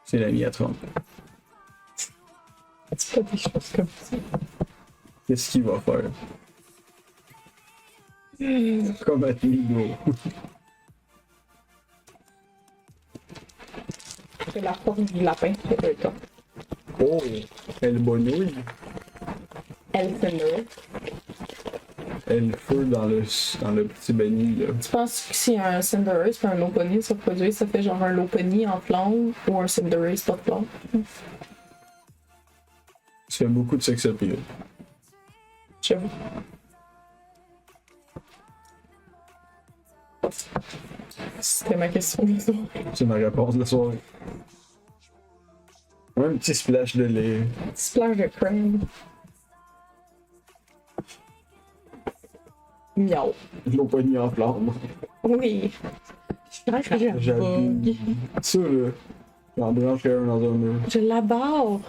C'est l'ami à Trump. C'est pas des choses comme ça. Qu'est-ce qu'il va faire? Comme à Ligo. C'est la forme du lapin, c'est un temps. Oh! Elle bonouille. Elfener. Elle feu dans le petit banni là. Tu penses que si un Cinderace et un Lopunny se produisent, ça fait genre un Lopunny en flamme ou un Cinderace pas de flamme? Tu fais beaucoup de sex appeal. J'avoue. C'était ma question de la soirée. C'est ma réponse de la soirée. Un petit splash de lait. Splash de crème. Miaou. L'eau poignée en flamme. Oui. Je dirais que j'ai un bug. Ça, là. J'en brancherais un dans un mur. Je l'adore.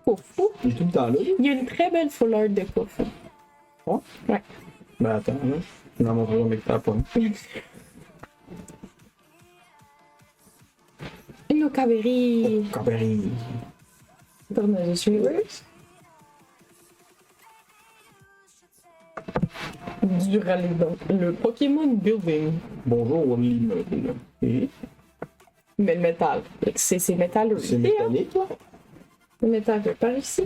Kofu. Il est tout le temps là. Il y a une très belle foulard de Kofu. Ouais? Ouais. Ben attends, là. Je m'en montre pas, mais que t'as pas. Une Okaberi. Camperi. Tournevis Universe. Du Rallidan. Le Pokémon Building. Bonjour, l'immeuble. Et Mais le métal. C'est métalleux. c'est métallique, là. Le métal par ici.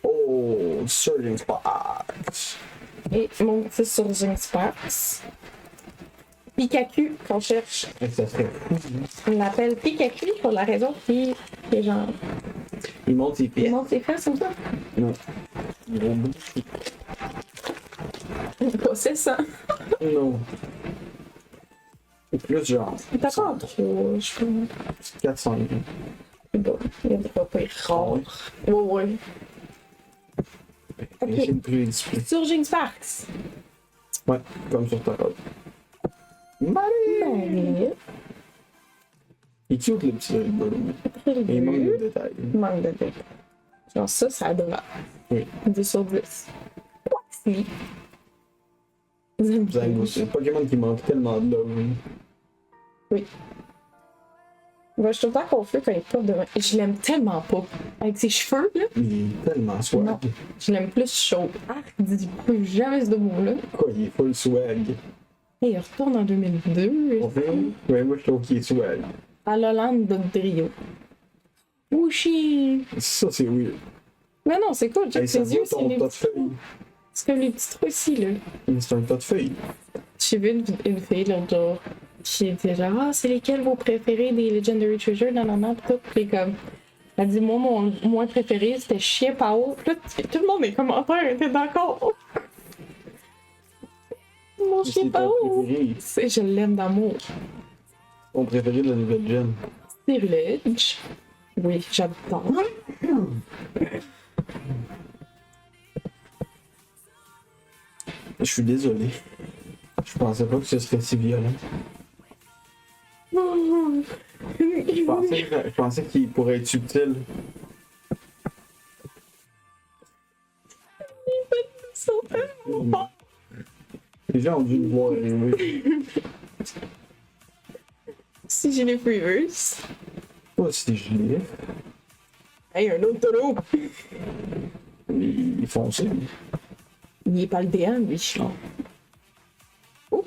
Oh, Surging Sparks. Et mon petit Surging Sparks. Pikachu, qu'on cherche. Et ça serait fou. On l'appelle Pikachu pour la raison qu'il est genre. Il monte ses Il pieds. monte ses fesses comme ça. Non. Gros bout. Pas c'est ça. Non. Et plus genre. D'accord. Je peux. 400. Bon, il y a des papas rares. Ouais, ouais. Ok. C'est une plus discipline. Surging Sparks. Ouais, comme sur ta robe. Mais. Il est cute le petit rigolo. Très Et il manque de bien. détails. Manque de détails. Genre ça, c'est adorable. Oui. 10 sur 10. Waxley. Zango, c'est un Pokémon qui manque tellement de love. Oui. Moi, je suis tout le temps confus quand il est pas devant. Et je l'aime tellement pas. Avec ses cheveux, là, Il est tellement swag. Non. je l'aime plus chaud. Arc, dis plus jamais ce mot-là. Quoi, il est full swag. Et il retourne en 2002. Ouais, moi je trouve qu'il est swag. À l'Hollande de Rio. Wouchi! Ça, c'est weird. Mais non, c'est cool. Hey, ça Ses yeux, vaut c'est ton les tas de petits... feuilles. C'est comme les petits trous ici, là. C'est un tas de feuilles. J'ai vu une fille l'autre jour qui était genre, ah, c'est lesquels vos préférés des Legendary Treasure, non, pis tout. Puis comme, elle dit, moi, mon moins préféré, c'était Chien Pao. Puis là, tout le monde, les commentaires étaient d'accord. Mon C'est Chien ton Pao. préféré. Je l'aime d'amour. Ton préféré de la nouvelle gen. Styrledge. Oui, j'adore. Je suis désolé. Je pensais pas que ce serait si violent. Je pensais qu'il pourrait être subtil. Les gens ont dû le voir arriver. Si j'ai les Freevers. Pas si je l'ai. Hey, un autre taureau! Ils font ça. Il est pas le DM, lui. Oh!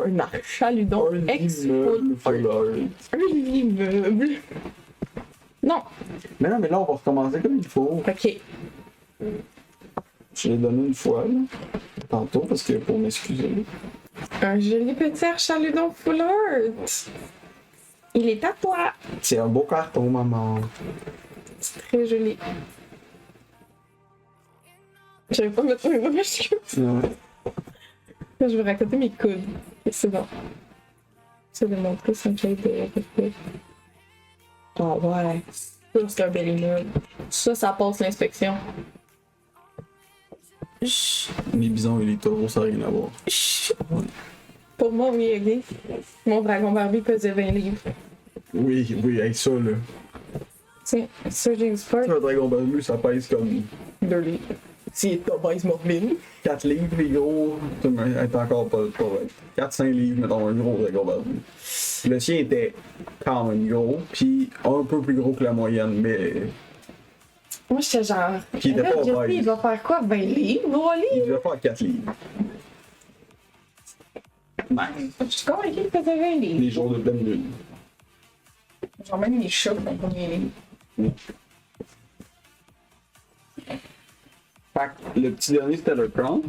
Un archaludon Un ex-full immeuble art. Un immeuble. Non. Mais non, mais là, on va recommencer comme il faut. Ok. Je l'ai donné une fois, là. Tantôt, parce que pour m'excuser. Un joli petit archaludon full art. Il est à toi. C'est un beau carton, maman. C'est très joli. Je vais pas mettre mes vaches. Ouais. Je vais raconter mes coudes. Et c'est bon. Ça vais montrer son clé de. Ah ouais. Ça, c'est un bel immeuble. Ça passe l'inspection. Chut. Les bisons et les taureaux, ça n'a rien à voir. Chut. Pour moi, oui, ok. Mon dragon Barbie pesait 20 livres. Oui, avec ça, là. Tiens, Surging Spark, Un dragon barbu, ça pèse comme 2 livres. S'il est obèse morbide. 4 livres, les gros. Elle est encore pas vrai. 4-5 livres, mettons, un gros dragon barbu. Le sien était quand même gros, puis un peu plus gros que la moyenne, mais Moi, j'étais genre. Qui était là, pas je sais, obèse. il va faire quoi? 20 livres? 3 il livres? devait faire 4 livres. Nice. Je suis convaincue qu'il faisait 20 livres. Les jours de pleine lune. Genre, même les chats dans le premier livre. Fait que le petit dernier, c'était le Crown.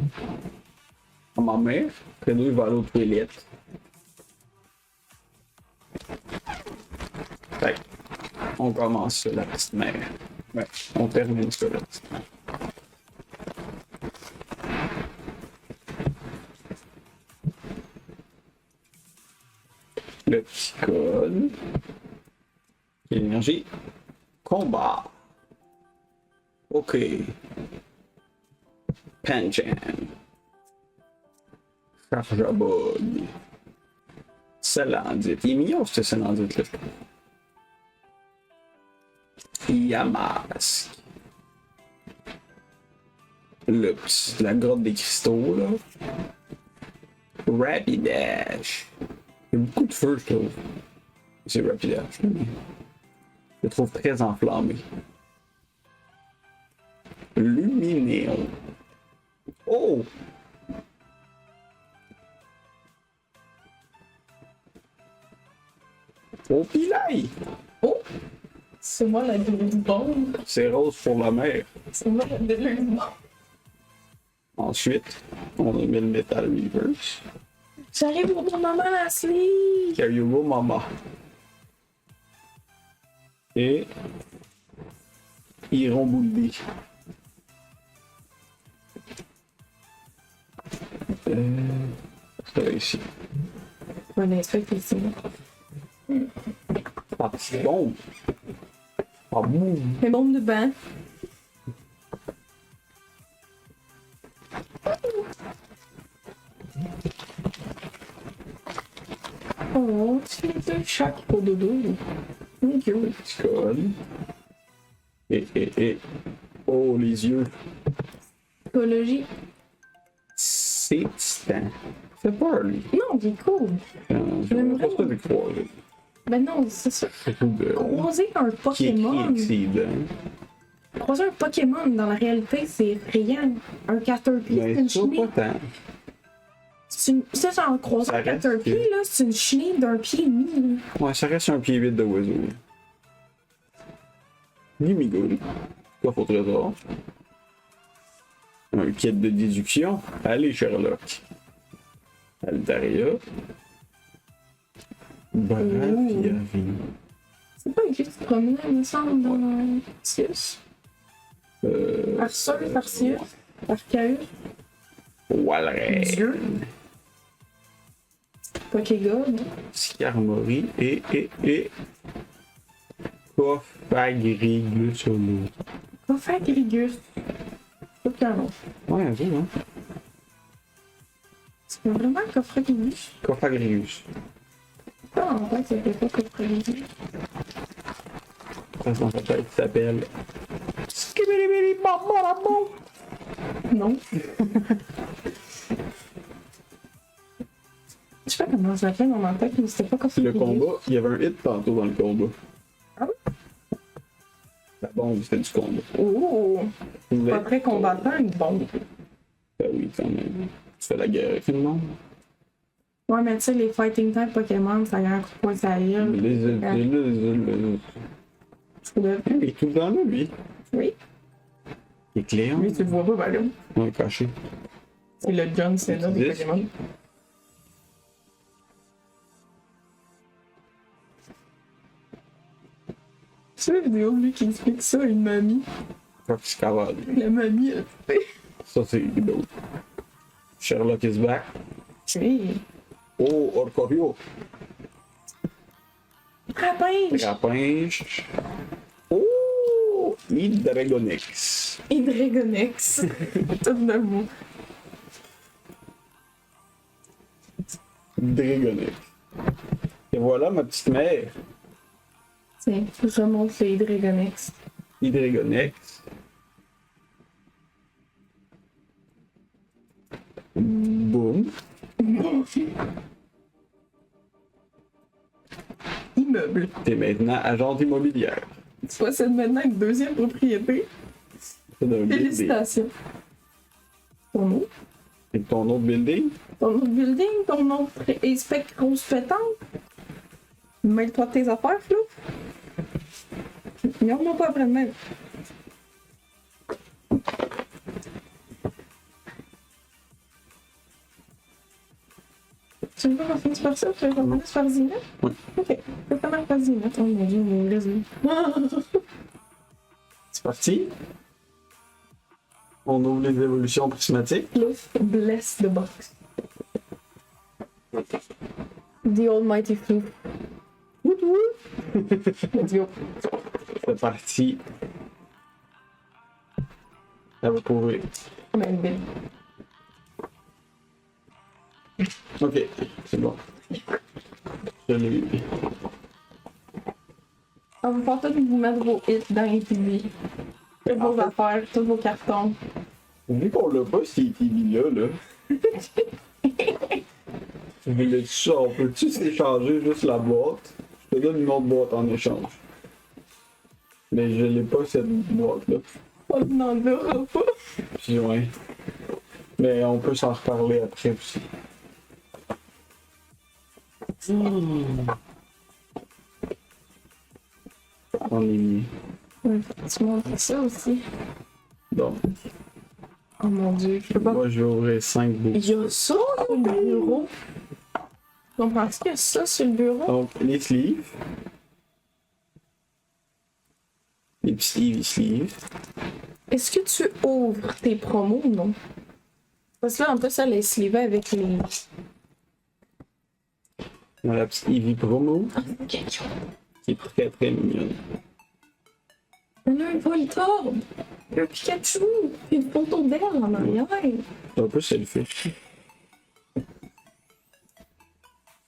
À ma mère. Après nous, il va aller aux toilettes. Fait que On commence ça, la petite mère. Ouais, on termine ça, la petite mère. Le petit code. Énergie. Combat. Ok. Panchen. Charge à bug. Salandite. Il est mignon ce Salandite là. Yamask. La grotte des cristaux là. Rapidash. Il y a beaucoup de feu, je trouve. C'est Rapidash. Je le trouve très enflammé. Luminéon. Oh! Oh, Pilay! Oh! C'est moi la déluge bombe. C'est rose pour la mer. C'est moi la déluge bombe. Ensuite, on a mis le Metal Reverse. J'arrive pour ton maman, Ashley! Carry you mama. Et. Hirombouli. Ça ici. On inspecte ici. Ah, c'est bon. Ah, bon. Les bombes de bain. Oh, tu fais deux chocs pour dodo. Thank you. Petit code. Et. Oh, les yeux. Écologie. C'est Titan. Fait peur, lui. Non, il est cool. J'aimerais pas ça de croiser. Ben non, c'est ça. Surtout de. Croiser un Qui écrit Pokémon. avec ses dents. Croiser un Pokémon dans la réalité, c'est effrayant. Un Caterpie, c'est Mais une ça, chenille. pas tant. Ça, genre, croiser Ça un reste Caterpie, que- là, c'est une chenille d'un pied et demi. Là. Ouais, ça reste un pied vide de oiseau. Nimigoul. Quoi pour trésor? Un kit de déduction. Allez, Sherlock. Altaria. Braviavi. C'est pas écrit que tu te promenais, il me semble, dans Arceus. Arceus, Arceus, Arceus, Walrein. Dieu, Pokégod, Skarmory et. Cofagrigus. Cofagrigus. C'est pas un nom. Ouais, c'est bon. C'est vraiment Cofagrigus. Cofagrigus. Ah, en fait, c'était pas Cofagrigus. Dans sa tête, il s'appelle. Non. Je sais pas comment ça s'appelle dans ma tête, mais c'était pas Le Cofagrigus. combat, il y avait un hit tantôt dans le combat. Ah oui? La bombe, c'était du combat. Oh! Pas très combattant, une bombe. Ben oui, quand même. Tu fais la guerre avec tout le monde. Ouais, mais tu sais, les fighting type Pokémon, ça a un coup de poing sur la gueule. Tu peux- Il est tout le temps là, lui. Oui. Il est clair. Lui, tu le vois pas, ben là. On est caché. C'est le John Cena des Dix. Pokémon. C'est la vidéo de lui qui explique ça à une mamie. Fox Cavale. La mamie, elle fait. Ça, c'est d'autres. Sherlock is back. Oui. Oh, Orcorio. Rapinge! Rapinge. Oh, Hydragonix. Et Dragonex. Tout de mot. Dragonix. Et voilà ma petite mère. Tiens, je remonte les Dragonex. Hydragonix. Boum. Immeuble. T'es maintenant agent immobilière. Tu possèdes maintenant une deuxième propriété. C'est d'un building. Félicitations. Ton nom? Et ton autre building? Ton autre building, ton autre inspect grosse pétante. Mêle-toi de tes affaires, Flo. Ignore-moi pas après-demain. Tu veux pas qu'on finisse par ça? Tu veux qu'on finisse par Zina? Oui. Ok. C'est pas mal par Zina. Oh mon dieu, mon réseau. C'est parti. On ouvre les évolutions prismatiques. Plus bless the box. The Almighty Flu. Wout wout. Let's go. C'est parti. Elle va prouver. On a une belle. Ok, c'est bon. Je l'ai eu. On va faire tous vous mettre vos hits dans les TV. Toutes vos affaires, tous vos cartons. Vu qu'on l'a pas, ces TV-là, là. Je voulais ça, on peut-tu s'échanger juste la boîte? Je te donne une autre boîte en échange. Mais je l'ai pas cette boîte-là. On n'en aura pas. Puis ouais. Mais on peut s'en reparler après aussi. On est mis. Ouais, tu montres ça aussi. Donc, Oh mon dieu, je peux pas. moi je vais ouvrir 5 bouts. Il y a ça sur le bureau. Comprends-tu qu'il y a ça sur le bureau? Donc, les sleeves. Les petits sleeves. Est-ce que tu ouvres tes promos ou non? Parce que là, en plus, elle est slivée avec les. On a la petite Eevee promo, Ah, c'est cute. qui est très très mignonne. On a un Voltorb, un Pikachu, puis une photo d'elle en arrière. C'est un peu selfie.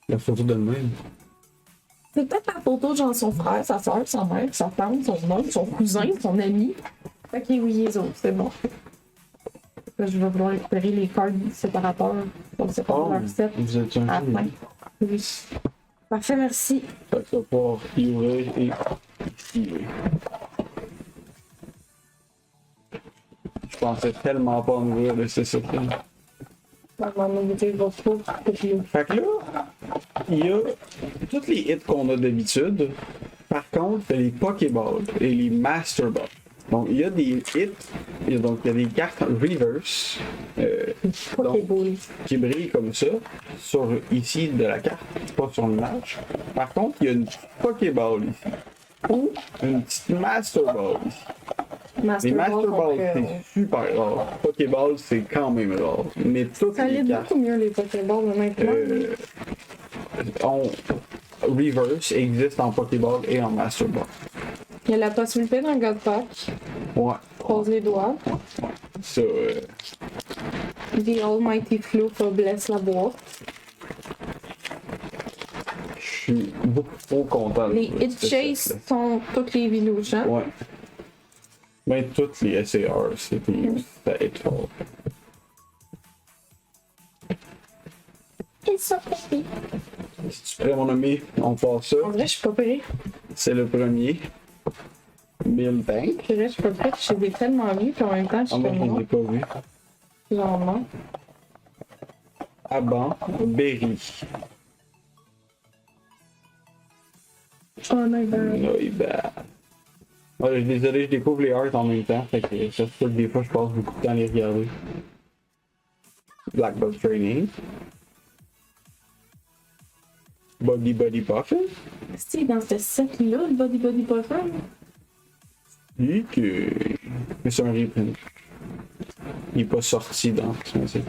La photo d'elle-même. C'est peut-être la photo de genre son frère, sa soeur, sa mère, sa tante, son oncle, son cousin, son ami. Ok, oui, les autres, c'est bon. Là, je vais vouloir récupérer les cartes séparateurs pour séparer leur set vous êtes à un la fin. Oui. Parfait, merci. Fait que ça va pouvoir y ouvrir et esquiver. Je pensais tellement pas en ouvrir le CCP. On va m'inviter votre tour. Fait que là, il y a toutes les hits qu'on a d'habitude. Par contre, il y a les Pokéballs et les Master Balls. Donc, il y a des hits, il y a des cartes reverse Pokéball. qui brillent comme ça, sur ici de la carte, pas sur l'image. Par contre, il y a une Pokéball ici, ou une petite Master Ball ici. Les Master Balls, c'est super rare. Pokéball, c'est quand même rare. Mais toutes Ça les allait cartes beaucoup mieux les Pokéballs, honnêtement. reverse existe en Pokéball et en Master Ball. Il y a la possibilité d'un God Pack. Ouais. Croise les doigts. Ça, The Almighty Flu for Bless la boîte. je suis beaucoup trop content. Les Hit Chase sont toutes les Evolutions. Ouais. Mais toutes les SAR, c'était fort. Ils sont petits. Si tu prêt, mon ami, on passe ça. En vrai, je suis pas prêt. C'est le premier. Miltank. Je dirais, je suis pas prêt. Je l'ai tellement vu qu'en même temps, je Ah, suis moi, comme je ne non. l'ai pas vu. Genre non. Aban, Berry. Oh non, ben. Noiba. Ouais, désolé, je découvre les arts en même temps. Fait que ça se peut que des fois, je passe beaucoup de temps à les regarder. Black Belt Training. Body Puffin. C'est dans ce set-là, le Body Puffer. Et que. Mais c'est un reprint. Il n'est pas sorti dans ce set.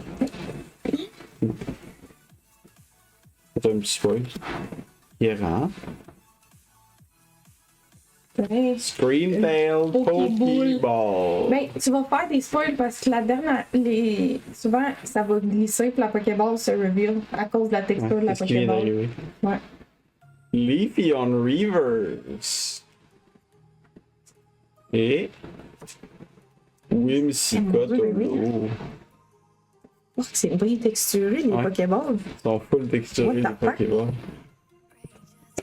C'est un petit spoil. Guérant. Ouais. Screamtail Pokéball. Pokéball. Ben, tu vas faire des spoils parce que la dernière. Souvent, ça va glisser pour la Pokéball se reveal à cause de la texture de la C'est ce qui vient Pokéball. d'arriver. Ouais. Leafy on Reverse. Et. Whimsicott Oui, oui, Holo. Oh, c'est bien texturé, les Ouais. Pokéballs. Ils sont full texturés, What les the fuck? Pokéballs.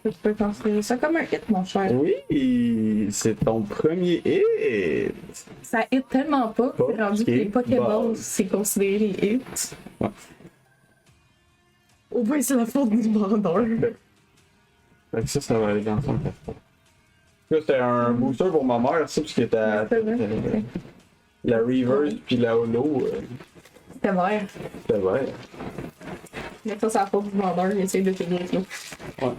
Tu peux considérer ça comme un hit, mon cher. Oui, c'est ton premier hit. Ça hit tellement pas, c'est rendu que les Pokéballs, Pokéball. c'est considéré les hits. Ouais. Au moins, c'est la faute du vendeur. Fait que ça va aller dans son carton. Là, c'était un booster pour ma mère, ça, parce que t'as C'est vrai. la reverse puis la holo, C'était vert. c'était vert. Mais ça, c'est la faute du vendeur, il essaie de tenir là. Ouais.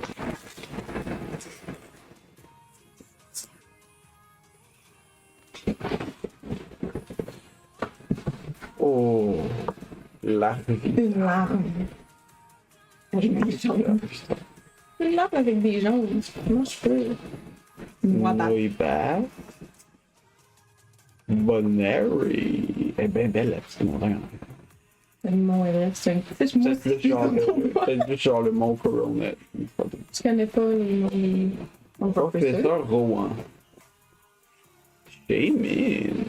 Oh, l'arrivée. Une larme. Avec des jambes. Une larme avec des jambes. Comment je peux? Moi, Way back. Bonary. Elle est bien belle, la petite montagne. Mon élève, c'est un petit mot. Peut-être juste genre le mont Coronet. Tu connais pas les Professeur Rowan. Shaman.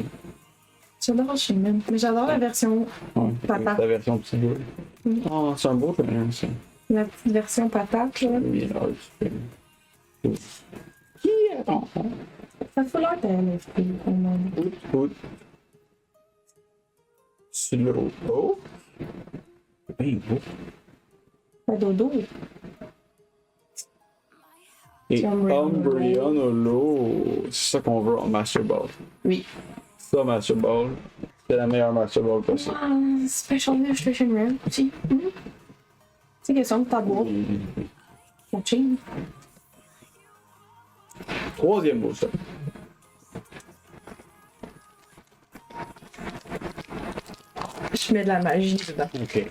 J'adore Shaman, mais j'adore la version Ouais, patate. la version petit bleu. Mm. Oh, c'est un beau terrain, ça. La petite version patate, là. Oui, alors, qui est enfant? Ça fait l'air d'un esprit, quand même. Out. Slow. Oh. C'est bien beau. Pas dodo. Et Umbreon Umbreon Holo. C'est ça qu'on veut en Master Ball. Oui. Ça, Master Ball. C'est la meilleure Master Ball possible. Ah, Special Illustration Rare, aussi. C'est question de ta boîte. Catching. Troisième booster. Je mets de la magie dedans. Ok.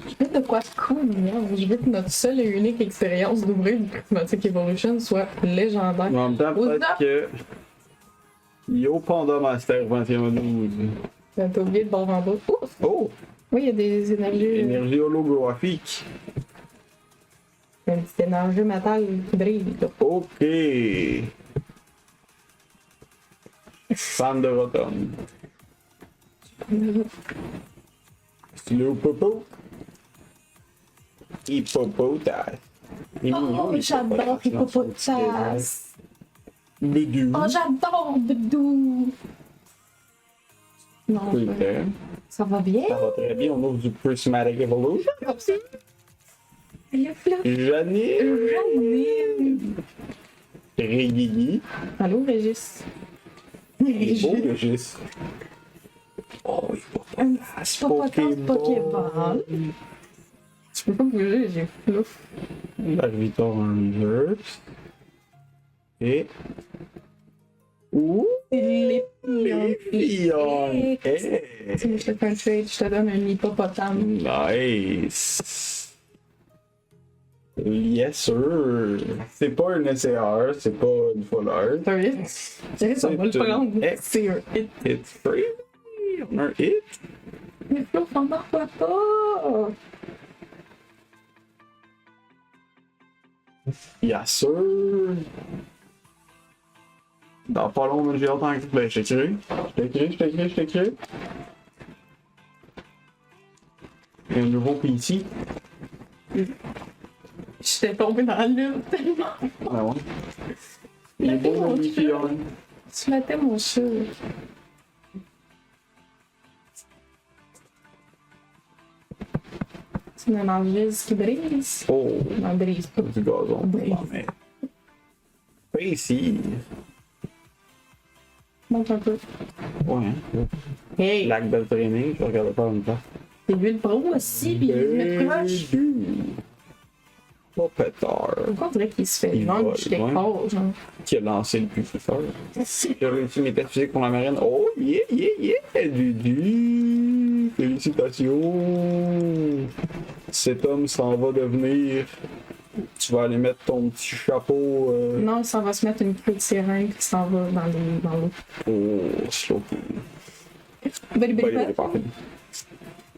Je veux de quoi de cool, merde. Je veux que notre seule et unique expérience d'ouvrir une Prismatic Evolution soit légendaire. Mais en même temps, peut-être que. Yo Panda Master 2112. T'as oublié de bord en bas. Ouf! Oh! Oui, il y a des énergies. Énergie holographique. Il y a une petite énergie métal qui brille, là. Ok. Fan de Rotom. Slow Popo. Hippopotas. Oh, j'adore Hippopotas! Bédou. Oh, j'adore Bedou! Non, Twitter. ça va bien? Ça va très bien, on ouvre du Prismatic Evolution. Elle est flotte. Janine. Janine. Régigi. Allô, Régis? Il est beau, Régis. Oh, il va Un petit Hippopotas Pokéball. Tu peux pas bouger, j'ai flouf. La victoire en reverse. Et. Ouh! Les Lépion! Hey! Je te fais un trade, je te donne un hippopotame. Nice! Yes, sir! C'est pas un SR, c'est pas une full art. C'est un hit. Ça va le C'est prendre. un C'est un hit. It's free! On a un hit! Mais Flo, on n'en voit pas. Yes, sir! Dans pas long, mais j'ai autant que. Ben, je t'écris. Et un nouveau PC. J'étais tombée dans la lune tellement. Ah ouais. Il est beau, mon Lépion. Tu mettais mon chat. C'est une énergie qui brise. Oh! Non, brise pas. Du gazon. Brise. Bon, mais. PC. Monte un peu. Ouais, hein. Hey! Lac de training, je regarde pas en même temps. C'est lui le pro aussi, pis il me proche. Pas pétard. Pourquoi on dirait qu'il se fait Il vendre vole, quelque ouais. part, genre? Qui a lancé le plus fort. J'ai réussi métaphysique pour la marine. Oh, yeah! Dudu! Félicitations! Cet homme s'en va devenir. Tu vas aller mettre ton petit chapeau. Non, ça va se mettre une queue de sérène qui s'en va dans l'eau. Oh, Slowpoke. Belle, Bah, il belle, est pas fini.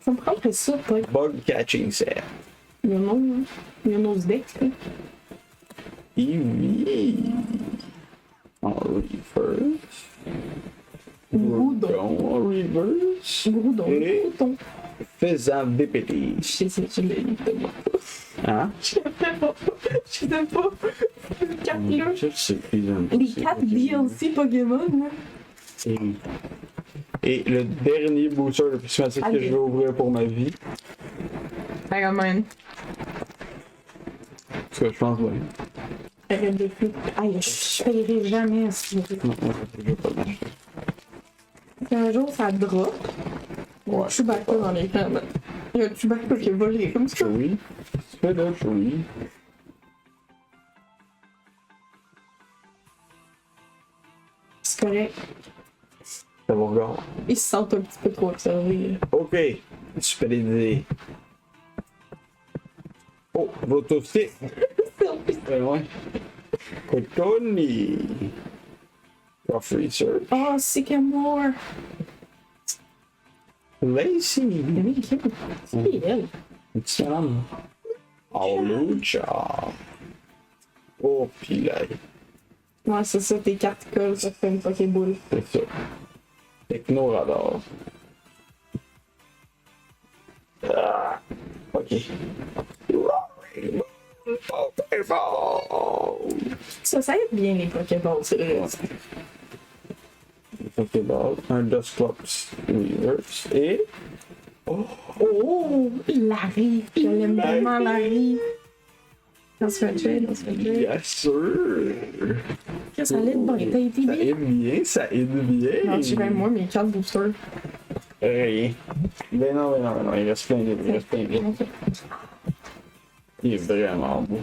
ça me prendrait ça, peut-être. Bug catching set. Il y a non, hein. Il y a nos decks, là. Eevee. En reverse. Groudon. En reverse. Groudon. Et- Groudon. Faisant DPT. Je sais, je l'ai eu de moi. Hein? Je l'aime pas. Je l'aime pas. Les 4 là. Je sais qu'ils aiment pas Les ces 4 Pokémon. DLC Pokémon, là. Et le dernier booster le plus massif que je vais ouvrir pour ma vie. Mega Man. Ce que je pense bien. Arrête de plus. Aïe, je paierai jamais ce jeu. Non, je vais pas l'acheter. Un jour, ça drop. Ouais. Je suis back dans les fans. Il y a un Chewbacca qui a volé comme ça. Chewie. Tu fais là, Chewie. C'est correct. Ça vous regarde. Ils se sentent un petit peu trop observés. Ok. Super idée. Oh, votre stick. Ouais. Cotoni. Coffee search. Oh, Sycamore! Lacey. Mais oui, qui c'est elle? Une petite madame. Oh, Lucha. Oh, pilay. Ouais, c'est ça, tes cartes collent, ça fait une Pokéball. C'est ça. Technoradar. Ah, ok. Pokéball. Ça aide bien les Pokéballs, c'est vrai. Pokéball. Un Dusclops Reverse. Et. Oh! Larry! Je l'aime tellement, Larry! On se fait tuer, on se fait tuer. Bien sûr. Ça l'aide bien, t'as été Ça bien. aide bien, ça aide bien. Non, j'ai même moi mes 4 boosters. Hey. Ben non, il reste plein de livres, il reste plein de livres. Ok. Il est vraiment beau.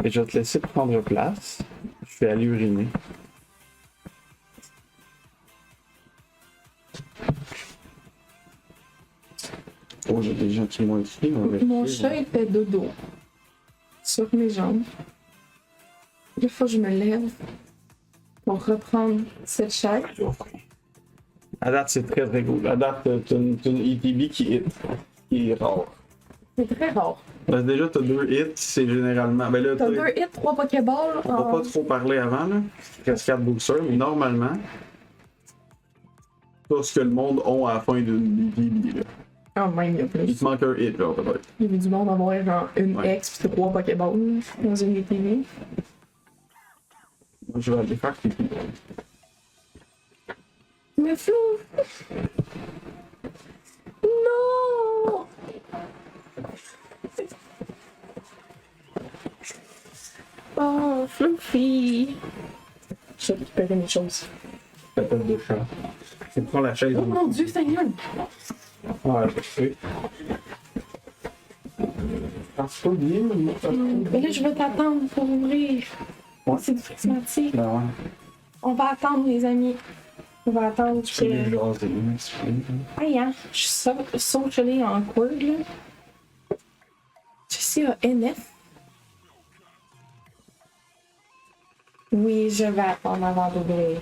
Et je vais te laisser prendre place. Je vais aller uriner. Oh, j'ai des gens qui m'ont écrit. Mon chat, il fait dodo. Sur mes jambes. Des fois, je me lève pour reprendre cette chaise. À date, c'est très très cool. À date, t'as une ETB qui est rare. C'est très rare. Parce que déjà, t'as 2 hits, c'est généralement. Ben là, T'as 2 hits, 3 Pokéballs. on va pas trop parler avant, là. Il reste 4 boosters, mais normalement, tout ce que le monde a à la fin d'une ETB, là. Ah, même, il y a Il plus. te manque un hit, genre, peut-être. Il y avait du monde à avoir genre une Ouais. X pis 3 Pokéballs dans une ETV. Moi, je vais aller faire pipi. Mais flou! Non! Oh, Fluffy! Je vais récupérer mes choses. La tête de chat. Je prends la chaise. Oh mon dieu, Seigneur! Ouais, je sais. Ah, c'est pas bien, mais moi, ça se trouve. Mais là, je vais t'attendre pour ouvrir. Ouais. C'est du prismatique. Ben ouais. On va attendre, les amis. On va attendre Tu peux les que... jaser, mais c'est pas. Aïe, hein? Je suis socially awkward, là. Tu sais, NF? Oui, je vais attendre avant d'ouvrir.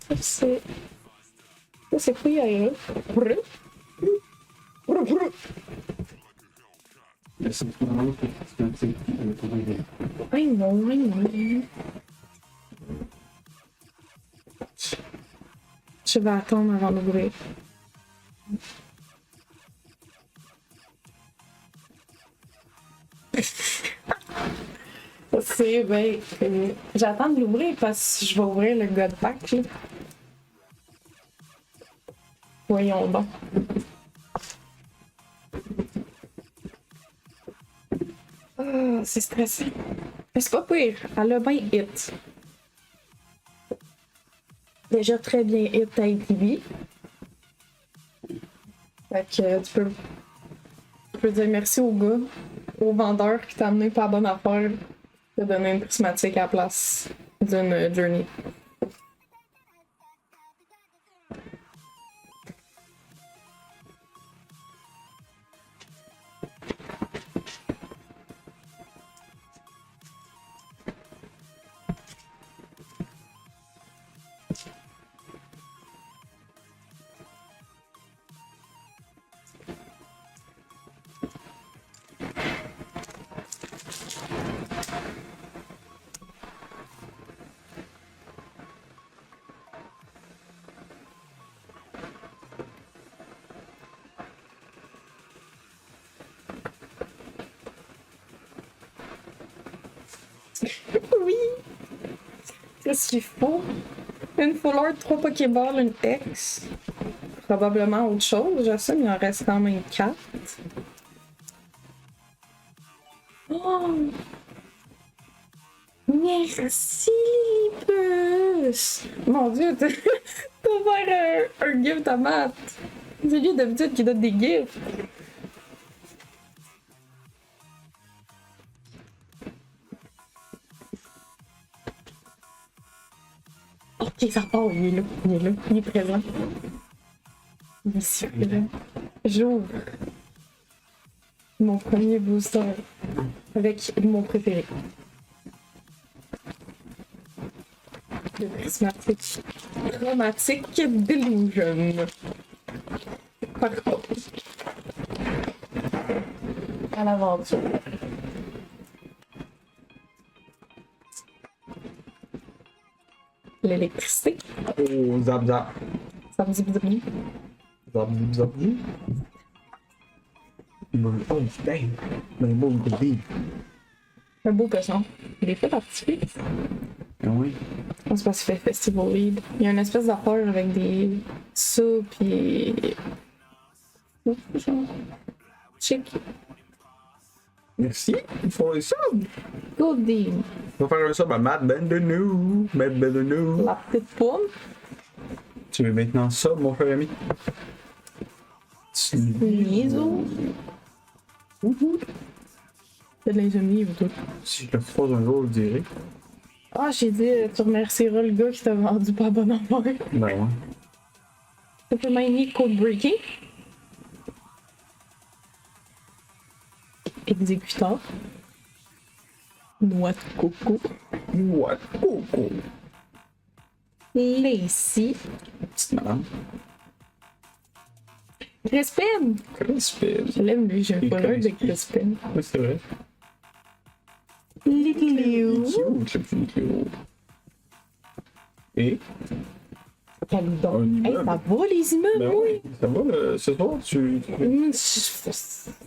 Ça, c'est... Ça, c'est quoi, là? Brr. Brr, brr. Mais c'est vraiment que tu me dis que tu veux. Ai non, ai non. Je vais attendre avant d'ouvrir. C'est ben, j'attends de l'ouvrir parce que je vais ouvrir le God Pack. Là. Voyons donc. Ah, c'est stressant. Mais c'est pas pire. Elle a bien hit. Déjà très bien hit à ATV. Fait que tu peux dire merci au gars, au vendeur qui t'a amené par la bonne affaire de donner une prismatique à la place d'une journey. Oui! Qu'est-ce qu'il faut? Une full art, 3 Pokéballs, une X. Probablement autre chose, j'assume, il en reste quand même 4. Oh! Merci, Lillipus! Mon dieu, t'as offert un gift à Matt! C'est lui d'habitude qui donne des gifts! Ok, ça part, il est là, il est présent. Il est super présent. J'ouvre mon premier booster avec mon préféré. Le prismatique Chromatic Delusion. Par contre, à l'aventure. L'électricité. Oh, zap zap. Ça me dit bien. Zap zap zap. Oh, damn. Mais bon, goodie. Un beau poisson. Il est fait participer. Ah oui. C'est parce qu'il fait Festival Lead. Il y a une espèce d'affaire avec des ça pis. Chic. Merci pour le sub. Goldie. On va faire un sub à Matt Bendenou. Matt Bendenou. La petite pomme. Tu veux maintenant ça, mon cher ami? Niso. C'est de l'insomnie ou tout. Si je le croise un jour, je dirais. Ah, j'ai dit, tu remercieras le gars qui t'a vendu pas bon enfant. Ben ouais. Ça peut m'aider Code Breaking. Exécuteur. Noix de coco. What? Coco. Lacey. Petite madame. Crispin. Crispin. Je l'aime lui, j'ai un Et follower de Crispin. Crispin. Oui, c'est vrai. Little Liu. Cute, le petit cute. Et? Calidon. Un Hey, immeuble. ça va les immeubles, Ben oui. oui. Ça va, ce soir, tu...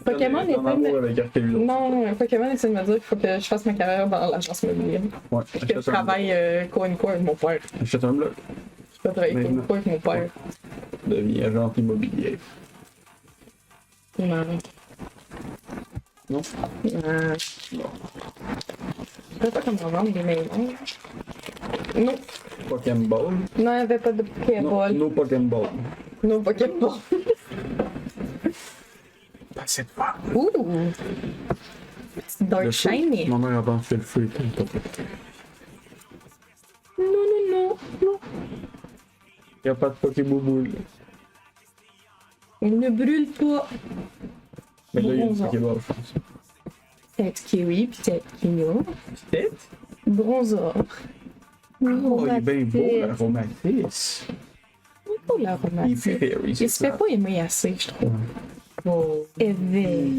Pokémon est en amour avec Arceus. Non, Pokémon essaie de me dire qu'il faut que je fasse ma carrière dans l'agence immobilière. Ouais, Que je travaille quoi une fois avec mon père. Achète un bloc. Je peux travailler quoi une fois avec mon père. Deviens agent immobilier. Non. Non? Je sais pas comment vendre des maisons. Non. Pokémon. Non, il n'y avait pas de Non, Pokéball. no Pokémon. Non, Pokéball. Pas cette fois. Ouh! Petit Dark Shiny. Ma mère a pas fait le feu. Non. Il n'y a pas de Pokébouboule. Il ne brûle pas. Mais là, il y a une Bronzor. Pokéball, je pense. Peut-être kiwi, peut-être quignon. Peut-être? Bronzor. Oh, il est bien beau, l'aromatis. Pas l'aromatique. Il fait fairy, Il se fait pas aimer assez, je trouve. Oh, Évé.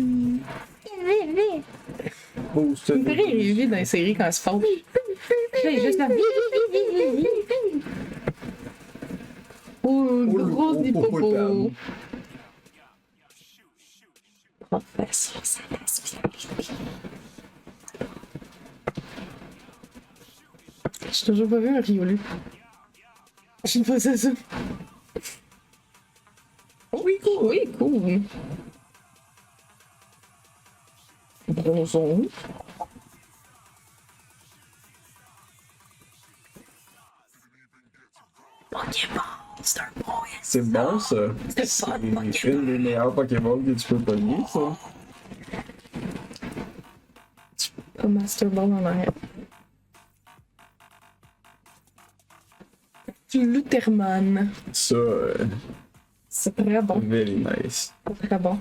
beau, c'est... Il pourrait rêver dans les séries quand elle se fâche. Là, il est juste là. Oh, grosse des popos. Professeur Salas-Pierre. J'ai toujours pas vu un Riolu. Je sais pas ça. Oui, cool. Oui, cool. Bronzon. Pokémon, c'est un bon. C'est bon, ça. C'est fun, Pokémon. une des meilleures Pokémon que tu peux pogner, ça. Un Master Ball en arrière. Luterman. Ça, C'est très bon. very nice. C'est très bon.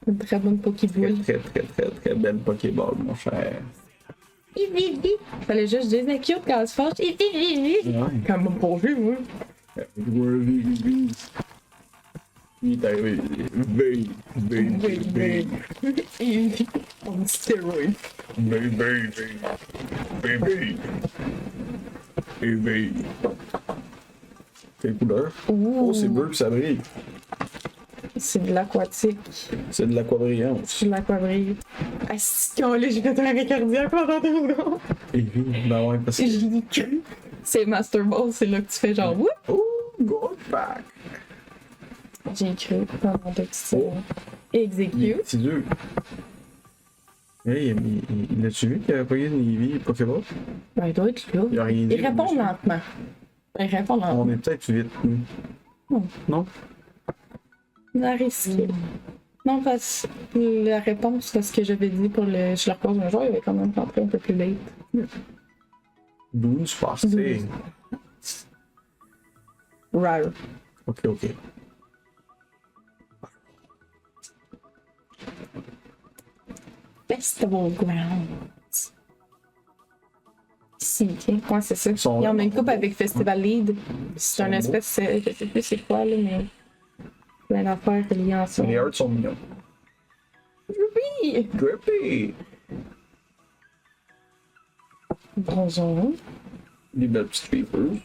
Une très bonne Pokéboule. Très belle Pokéball, mon cher. Fallait juste dire c'est cute quand elle se fâche. Ouais. Quand même pas vu, moi. Il est arrivé. Big. On stéroïde. Big. Quelle couleur? Ouh. Oh, c'est bleu pis ça brille. C'est de l'aquatique. C'est de l'aquabrillance. C'est de l'aquabrille. Ah, si, quand là, j'ai fait un arrêt cardiaque pendant 2 secondes. Et oui, ben ouais, parce que... Je l'ai cru. C'est Master Ball, c'est là que tu fais genre whoop. Oh, go back! J'ai cru pendant 2 petites secondes. Il est Execute. petit dur. Hey, il a-tu vu qu'il avait pogné une Eevee Pokéball? Ben, il doit être là. Il a rien dit. Il répond lentement. Il répond lentement. On est peut-être vite, nous. Non. Non? On a risqué. Non, parce que la réponse à ce que j'avais dit pour le. Je leur pose un jour, il avait quand même rentré un peu plus late. 12, je pense. 12. Rare. Ok. Festival Grounds. Si, tiens. Ouais, c'est ça. Ils sont Il y en a une vraiment coupe avec Festival Lead. C'est un Ils sont espèce. Je sais plus c'est quoi, là, mais. Plein d'affaires reliées ensemble. Les hearts sont mignons. Oui! Drippy! Bonjour. Des belles petites creepers.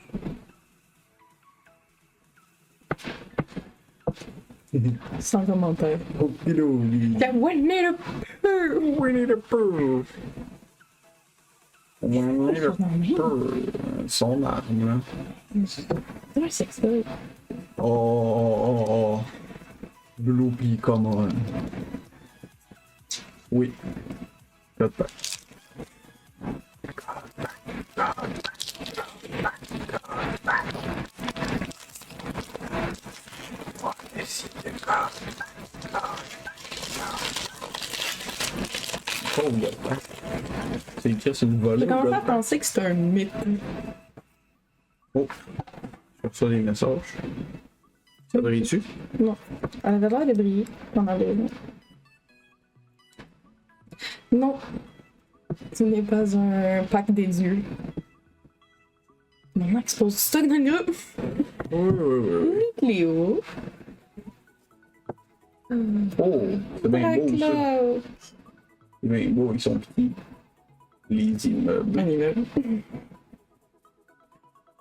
Sans commentaire. Oh, pilou, Winnie the Pooh! Winnie the Pooh! Winnie the Pooh! Son arme, là. Ouais, c'est ça. Oh. Bloopy, come on. Oui. Peut-être. Oh, yeah. C'est écrit sur une volée. J'ai commencé à penser que c'était un mythe. Oh, je reçois des messages. Ça brille-tu? Non. Elle avait l'air de briller pendant le. Non. Ce n'est pas un pack des dieux. Maman expose du stock dans le groupe. Oui. Cléo. Oh, c'est bien beau, ça. Cloud. C'est bien beau, ils sont petits. Les immeubles. Un immeuble.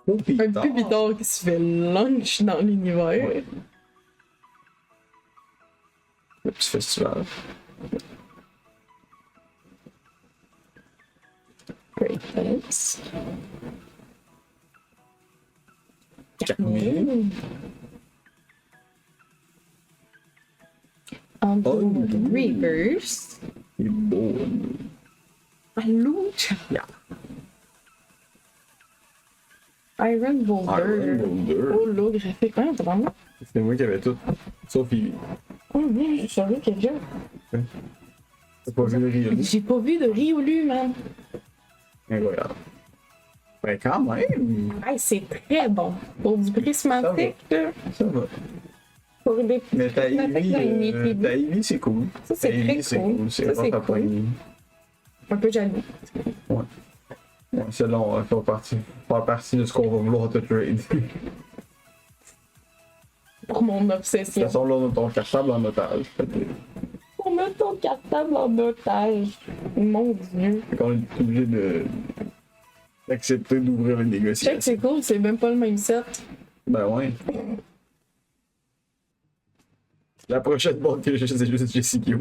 Oh, Un Peter. pupidor qui se fait lunch dans l'univers. Ouais. Le petit festival. Great, thanks. Carmine. Untold Reavers. Il est beau. Aloucha. Yeah. Iron Boulder. Iron Boulder. Oh, l'eau graphique. Ouais, t'as pas mal. C'est moi qui avais tout. Sauf Ivy. Oh, mais j'ai servi quelqu'un. T'as pas vu le Rio? J'ai pas vu de Riolu, man. Incroyable. Ben, quand même. Hey, c'est très bon. Pour du prismatique, là. Ça va. Pour des Mais ta prismatiques dans une Ivy, équipe. ta Ivy, c'est cool. Ça, c'est Ta Ivy, très cool. C'est Ça, pas c'est ta cool. poignée. Un peu jaloux. Ouais, celle-là, on va faire partie de ce qu'on va vouloir te trade. De Pour mon toute obsession. façon, là, on a ton cartable en otage. Pour mettre ton cartable en otage. Mon Dieu. Fait qu'on est obligé d'accepter d'ouvrir une Je sais que négociation. c'est cool, c'est même pas le même set. Ben ouais. La prochaine boîte que j'ai, c'est juste Jessica.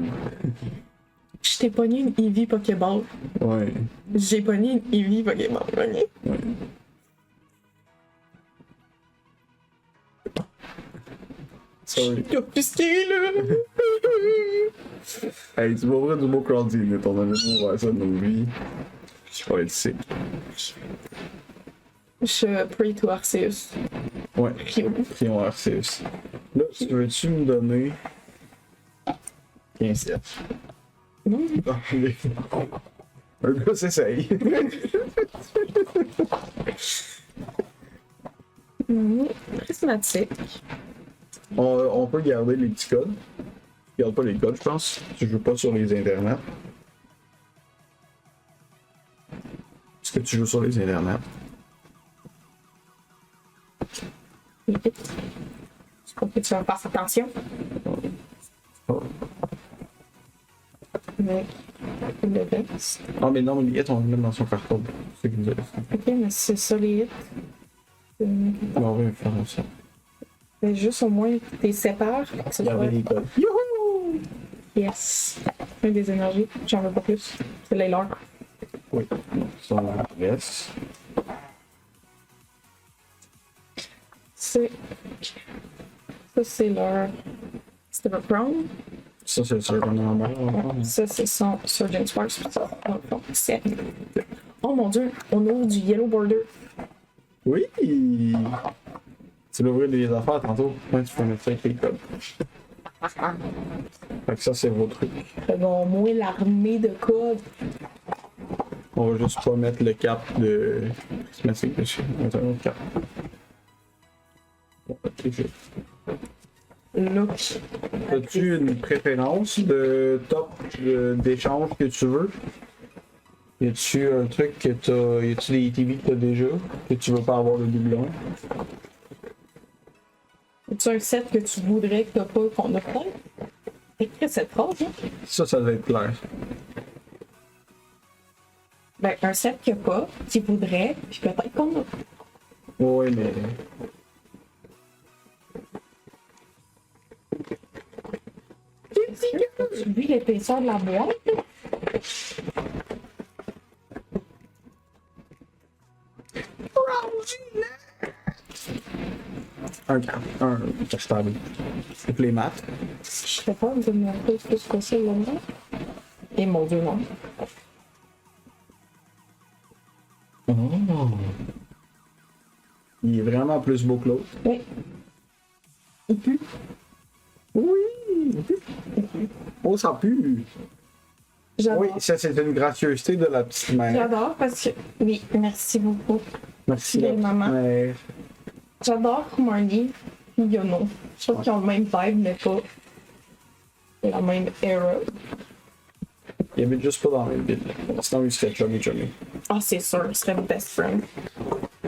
Je t'ai pogné une Eevee Pokéball. Ouais. J'ai pogné une Eevee Pokéball. Ok. Ouais. Sorry. T'as pisqué, là. Hey, tu vas ouvrir du mot crowding, on avait beau voir ça de nos vies. Je vais être sick. Je pray to Arceus. Ouais. Riolu. Prions Arceus. Là, veux-tu me donner 15 cents? Non. Un gars s'essaye. Prismatique. On peut garder les petits codes. Je garde pas les codes, je pense. Tu joues pas sur les internets. Est-ce que tu joues sur les internets? Vite. Je crois que tu vas faire attention. Oh. Mais le reste. Ah, mais non, les hits, on les met dans son carton. C'est ce qu'il nous a dit. Ok, mais c'est ça les hits. On va faire ça. Mais juste au moins, t'es sépares. C'est Garder les codes. Youhou! Yes. Un des énergies. J'en veux pas plus. C'est les leurs. Oui. Ça reste. C'est. Ça, c'est leur. C'était leur crown. Ça, c'est sûr qu'on est en bas. Ça, c'est son Surgeon Sparks. Puis ça, dans le fond, c'est. Oh mon dieu, on ouvre du Yellow Border. Oui! Tu vas ouvrir les affaires tantôt. Ouais, tu peux mettre ça avec les codes. Fait que ça, c'est vos trucs. Fait bon, moins l'armée de codes. On va juste pas mettre le cap de Christmas dessus. On va mettre un autre cap. Look. As-tu une préférence de top d'échange que tu veux? Y a-tu un truc que t'as. Y a-tu des TV que t'as déjà? Que tu veux pas avoir de doublon? As-tu un set que tu voudrais que t'as pas qu'on a peut-être? Écris cette phrase, hein? Ça devait être clair. Ben, un set qu'il n'y a pas, qu'il voudrait, puis peut-être qu'on a. Oui, mais. Tu vis l'épaisseur de la boîte? Un castable. C'est les maths. Je serais pas de me montrer plus possible là-dedans. Et mon dieu, non. Oh. Il est vraiment plus beau que l'autre. Oui. Il pue. Oui! Oh, ça pue! J'adore. Oui, ça c'est une gracieuseté de la petite mère. J'adore parce que. Oui, merci beaucoup. Merci. Belle maman. mère. J'adore Marnie et Yono. Je trouve qu'ils ont le même vibe, mais pas la même era. Il habite juste pas dans la même ville. Sinon, il serait chummy. Ah, c'est sûr, ce serait best friend.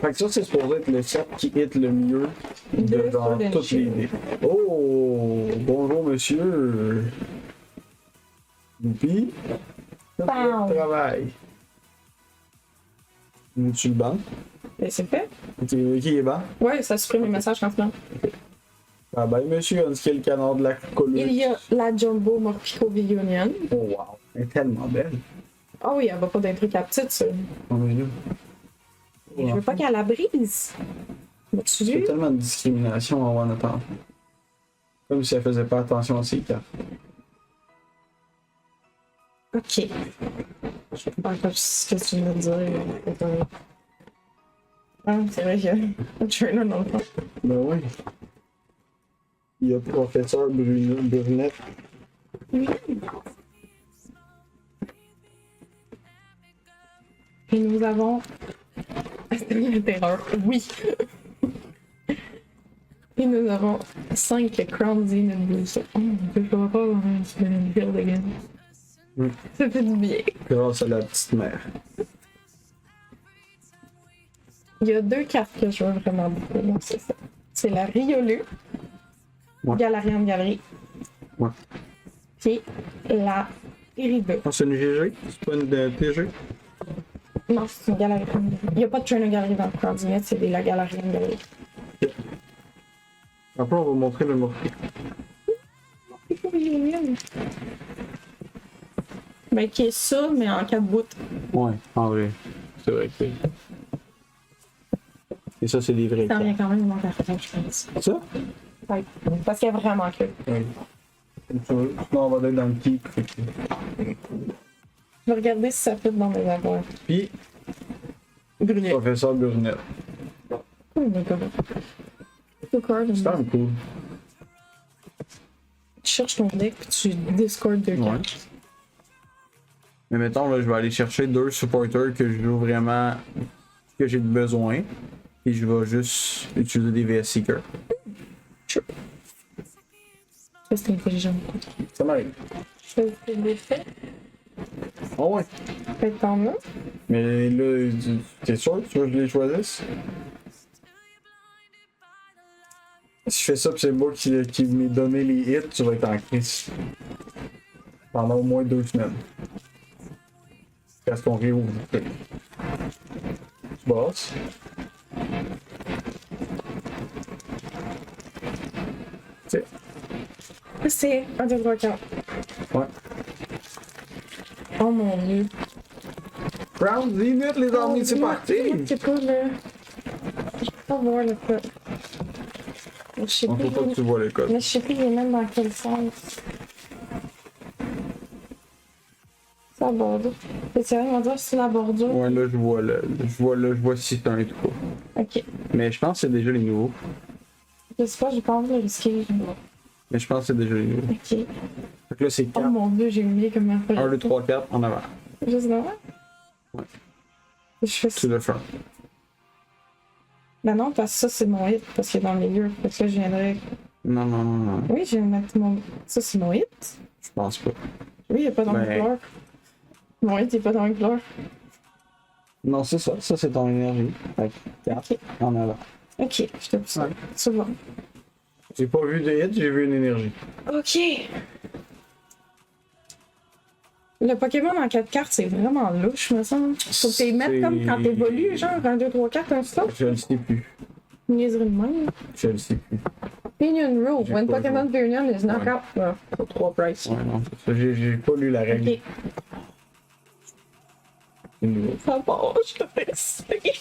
Fait que ça, c'est supposé être le set qui hit le mieux de genre Golden toutes les Shield. idées. Oh! Bonjour, monsieur! Youpi! Pow. Travail! Tu le banc? Ben, c'est fait. Qui est banc? Ouais, ça supprime les messages quand tu lances. Ah ben, monsieur, on dit qu'il y a le canard de la colline. Il y a la Jumbo Morpico Vionian. Oh, wow! Elle est tellement belle. Ah oui, elle va pas d'un truc à petite, ça. Oh, mais là. Je veux pas qu'elle la brise. M'as-tu Il y a vu? tellement de discrimination en One Upon. Comme si elle faisait pas attention à ses cartes. Ok. Je sais pas ce que tu veux dire. Ah, c'est vrai qu'il y a un trainer dans le fond. Ben oui. Il y a professeur Brunette. Oui. Et nous avons. C'était la terreur. Oui. Et nous avons 5 Crown Zenith Blue. Oh mon dieu, je vais pas avoir une build again. Mm. Ça fait du bien. Grâce à la petite mère. Il y a 2 cartes que je veux vraiment beaucoup. Donc c'est ça. C'est la Riolu. Ouais. Galarian Galerie. Ouais. Puis la Irida. Ah, c'est une GG? C'est pas une TG? Non, c'est une Galarian Galerie. Il n'y a pas de Trainer Galerie dans le Crown Zenith, c'est des la Galarian Galerie. Après, on va montrer le morceau. Mais qui est ça, mais en 4 bouts. Ouais, en vrai. C'est vrai que c'est. Et ça, c'est des vrais Ça revient cartes. quand même mon carton, je pense. Ça? Ouais. Parce qu'il y a vraiment que. Oui. Sinon, on va être dans le keep. Fait que- Je vais regarder si ça fit dans mes avoirs. Puis, Brunet. professeur Brunette. Oh my god. Two cards. C'est quand même cool. Tu cherches ton deck puis tu discordes 2 Ouais. cartes. Mais mettons, là, je vais aller chercher 2 supporters que je veux vraiment. Que j'ai besoin. Et je vais juste utiliser des VS Seeker. Ça, c'est intelligent. Ça m'arrive. Ça, c'est des faits. Oh ouais. Fait que t'en as. Mais là, t'es sûr que tu veux que je les choisisse? Si je fais ça pis c'est moi qui m'ai donné les hits, tu vas être en crise. Pendant au moins 2 semaines. Parce qu'on réouvre. Tu bosses. C'est. C'est 1, 2, 3, 4. Ouais. Oh mon dieu. Crown Zenith, les amis, c'est parti! C'est pas le. Je peux pas voir le code. Je sais On plus. faut pas que tu vois les codes. Mais je sais plus, il est même dans quel sens. La bordure. C'est sérieux, on va dire c'est la bordure. Ouais, là, je vois 6 1 et tout. Ok. Mais je pense que c'est déjà les nouveaux. Je sais pas, j'ai pas envie de risquer. Mais je pense que c'est déjà les nouveaux. Ok. Fait que là, c'est Oh 4. mon dieu, j'ai oublié comment faire. 1, 2, 3, 4 en avant. Juste devant? Ouais. Je fais C'est ça. le front. Ben non, parce que ça, c'est mon hit, parce qu'il est dans le milieu. Parce que là, je viendrais. Non, non, non, non. Oui, je vais mettre mon. Ça, c'est mon hit. Je pense pas. Oui, il est pas dans mes Ben- couleurs. Mon hit, il est pas dans mes couleurs. Non, c'est ça. Ça, c'est ton énergie. Fait que 4 Ok. en avant. Ok, je te pousse. Ouais. C'est bon. J'ai pas vu de hit, j'ai vu une énergie. Ok. Le Pokémon en 4 cartes, c'est vraiment louche, me semble. Faut que tu les mettes comme quand t'évolues, genre 1, 2, 3, 4, un stop. Je le sais plus. Une niaiserie de même. Je le sais plus. Union Rule. J'ai When pas Pokémon Union is knocked out. Ah, pour 3 prices. Ouais, non, c'est ça. J'ai pas lu la règle. Ok. C'est nouveau. Ça va, je te fais essayer.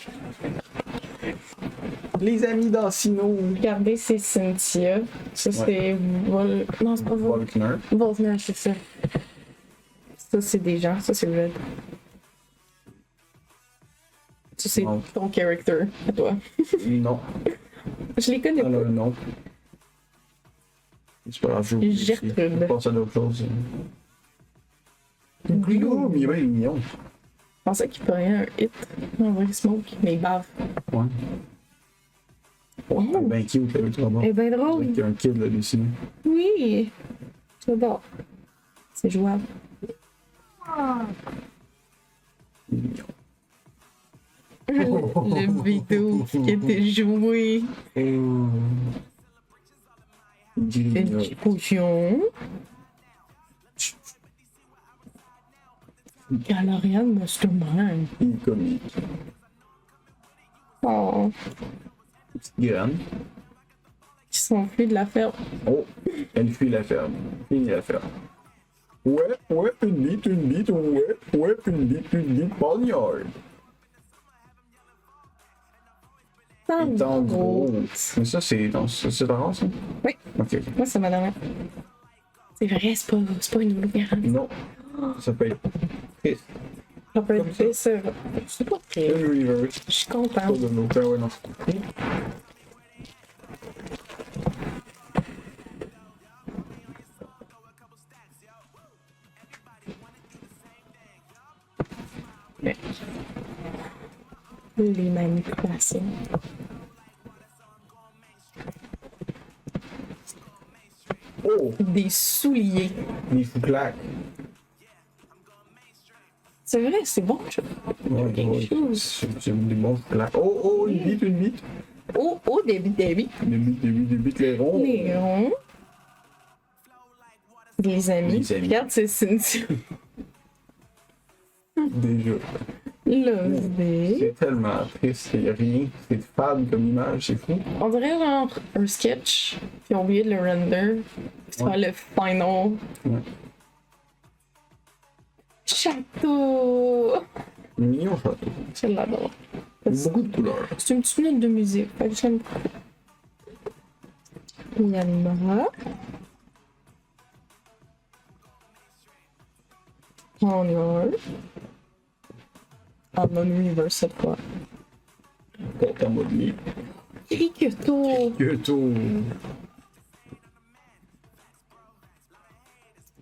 Les amis d'Ancino. Regardez, c'est Cynthia. Ça, c'est Non, c'est pas Volkner. Volkner, c'est ça. Ça, c'est des gens. Ça, c'est Red. Ça, c'est Non. ton character, à toi. Non. Je les connais Alors, pas. non. C'est pas grave, j'oublie. Gertrude. Je pense à d'autres choses. Glou. Mais il est bien mignon. Je pensais qu'il ferait un hit. On va il smoke, mais il bave. Ouais. Oh, Ben cute, le trop bon. elle est bien drôle. Avec un kid là dessus. Oui. J'adore. C'est jouable. Mignon. Le vidéo qui était joué. Oh. Il Une grignote. petite potion. Galarian Mastermind. Il est comique. Oh. Petite graine. Qui s'enfuit de la ferme. Oh, elle fuit la ferme. Fini la ferme. Ouais, une bite, ouais, une bite, poignard. Et en gros. Mais ça, c'est ta race, ça? Oui. Ok, ok. Moi, c'est ma dernière. C'est vrai, c'est pas une nouvelle garantie. Non. Ça peut être triste. Ça peut Comme être ça. décevant. C'est pas C'est très. le reverse. Je suis Pas contente. de l'auteur, ouais, non. Mais... Les manipulations. Oh, Des souliers. les fouclaques. C'est vrai, c'est bon. Ouais, Quelque ouais, chose. c'est des bons fouclaques. Oh, une bite. Oh, Debbie. Des bites, les ronds. Léon. Des amis. Des amis. Regarde, c'est Cynthia. Déjà. Lovely. C'est tellement triste, c'est rien. C'est fade comme image, c'est fou. On dirait genre un sketch, puis ils ont oublié de le render. Puis ça va le final. Ouais. Château! Mignon château. Je l'adore. Beaucoup de couleurs. C'est une petite note de musique, fait que j'aime beaucoup. Yanma. Honor. En non-universe cette fois. Porte en mode lit. Rikuto. Kyoto.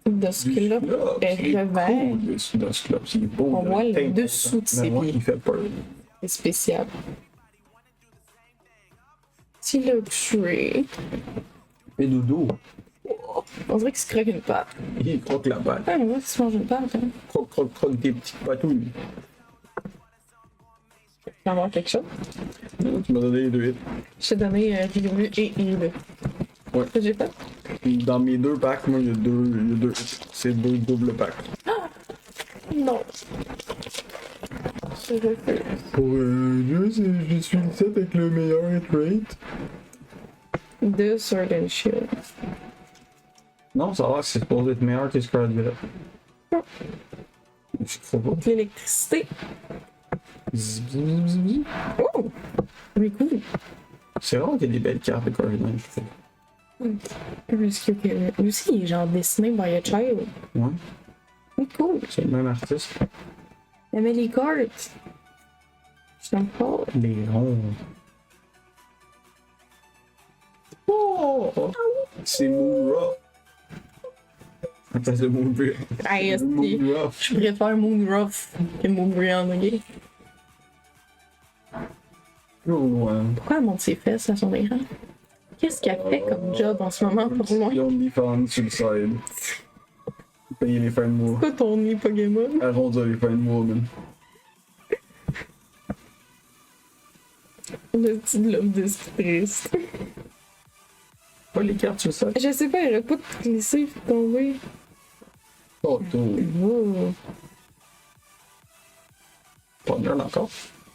De ce que là est revers. De ce club, c'est beau. On là. voit le Teint dessous de content. ses Ben ouais, pieds. il fait peur. C'est spécial. Petit luxury. Et dodo, On dirait qu'il se croque une patte. il croque la balle. Ah, mais moi, il se mange une patte. Hein. Croque des petites patouilles. Tu vas avoir quelque chose? Tu m'as donné les deux hits. Je t'ai donné Ryu et Ryu. Ouais. Ce que j'ai fait? Dans mes deux packs, moi, il y a deux hits. C'est deux doubles packs. Non. Je refuse. Pour je suis le set avec le meilleur hit rate. Deux Sword and Shield. Non, ça va, c'est supposé être meilleur que Scarlet Violet. Je crois pas. L'électricité. Zzz, bzz, bzz, bzz. Oh! Riku. C'est rare qu'il y ait des belles cartes de Cardinal, je trouve. Lui aussi, il est genre dessiné by a child. Ouais. Cool. C'est le même artiste. J'aimais les cartes. Je t'aime pas. Les ronds. Oh! C'est Moonra. Attends, c'est Moonra. Hey, esti. Moonra. Je préfère Moonruff que Moonbrian, ok? Oh, ouais. Pourquoi elle monte ses fesses à son écran? Qu'est-ce qu'elle fait comme job en ce moment pour moi? Ils ont mis fan sur le side. Payer les fins de mois. Pourquoi ton nez Pokémon? Arrondir les fins de mois, man. Le petit love de triste. Pas les cartes sur le side. Je sais pas, elle aurait pas de glisser et tomber. Oh, tout. Oh. Pas bien encore.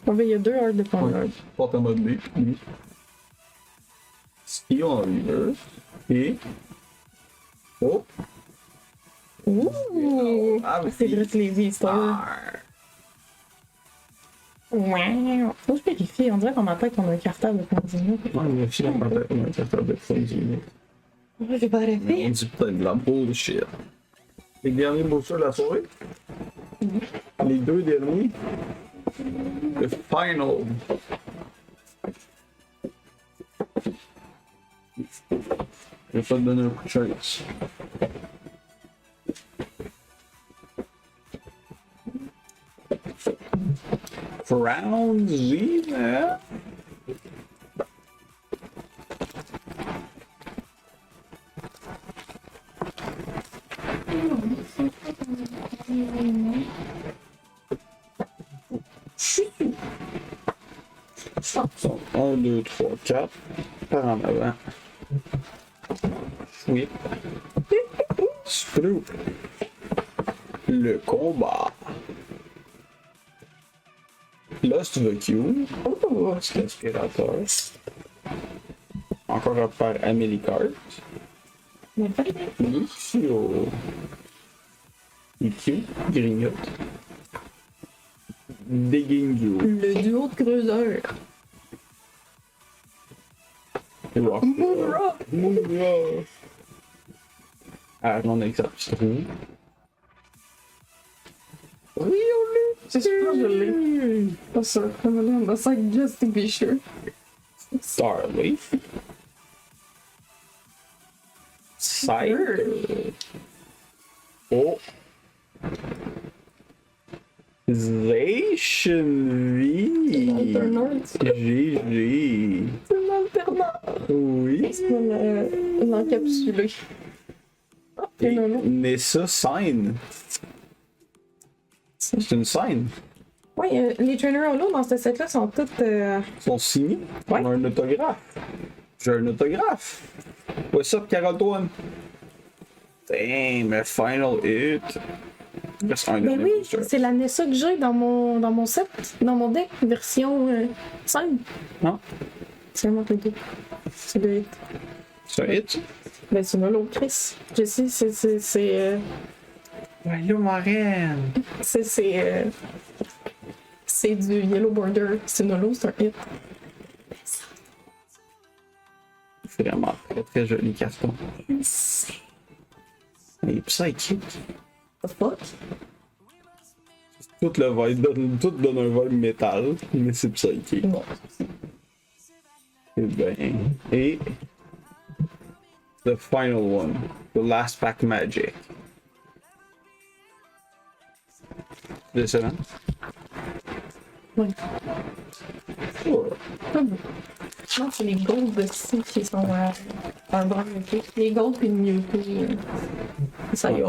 Ah ben, il y a deux heures de pendant. Porte en mode B, lui. Ski en reverse. Et. Oh! Ouh! Ah, mais C'est vrai que les V-Stars. Wow! Faut que je vérifie, on dirait qu'on m'attaque qu'on a un cartable de Pandino. Ouais, mais finalement, on a un cartable de produit. Ouais, j'ai pas On rêvé. dit peut-être de la bullshit. Les derniers boosters de la soirée? Les deux derniers? Le final! Je vais pas te donner un coup de chance. Round Z, man. Donc, 1, 2, 3, 4. Par en avant. Sweep. Sprout. Le combat. Lost Vacuum. Oh! C'est l'aspirateur. Encore un par Amélie Cart. Mais pas Luxio. EQ. Grignote. Digging le duo de creuseurs. Rock. Moonra! Moonra. Ah, non, exact. Trou. C'est sûr que je l'ai. Pas sûr. On va ça just to be sure. Starleaf. Scyther. Oh. Zation V. Alternate. GG. C'est une alternate. Oui. C'est pas l'encapsulé. Et non, non. Nessa Sign. C'est une sign. Oui, les trainers holo dans ce set-là sont toutes. Ils sont signés. Ouais. On a un autographe. J'ai un autographe. What's up, Carol Dwan? Damn, le final hit. Reste un Ben dernier oui, booster. c'est la Nessa que j'ai dans mon set, dans mon deck, version simple. Non? C'est vraiment les deux. C'est le hit. C'est un hit? Ben c'est une holo, Chris. Je sais, c'est. Ouais, là, marraine. C'est du Yellow Border. C'est une holo, c'est un hit. C'est vraiment très très joli carton. Et psychique. The fuck? Tout le vibe tout donne un vibe métal, mais c'est psychique. Non. Et ben. Et. The final one. The last pack magic. Décevant. Ouais. Oh. Non, c'est les golds de ici qui sont un bon Mewtwo. Les golds pis le Mewtwo. Ça y est.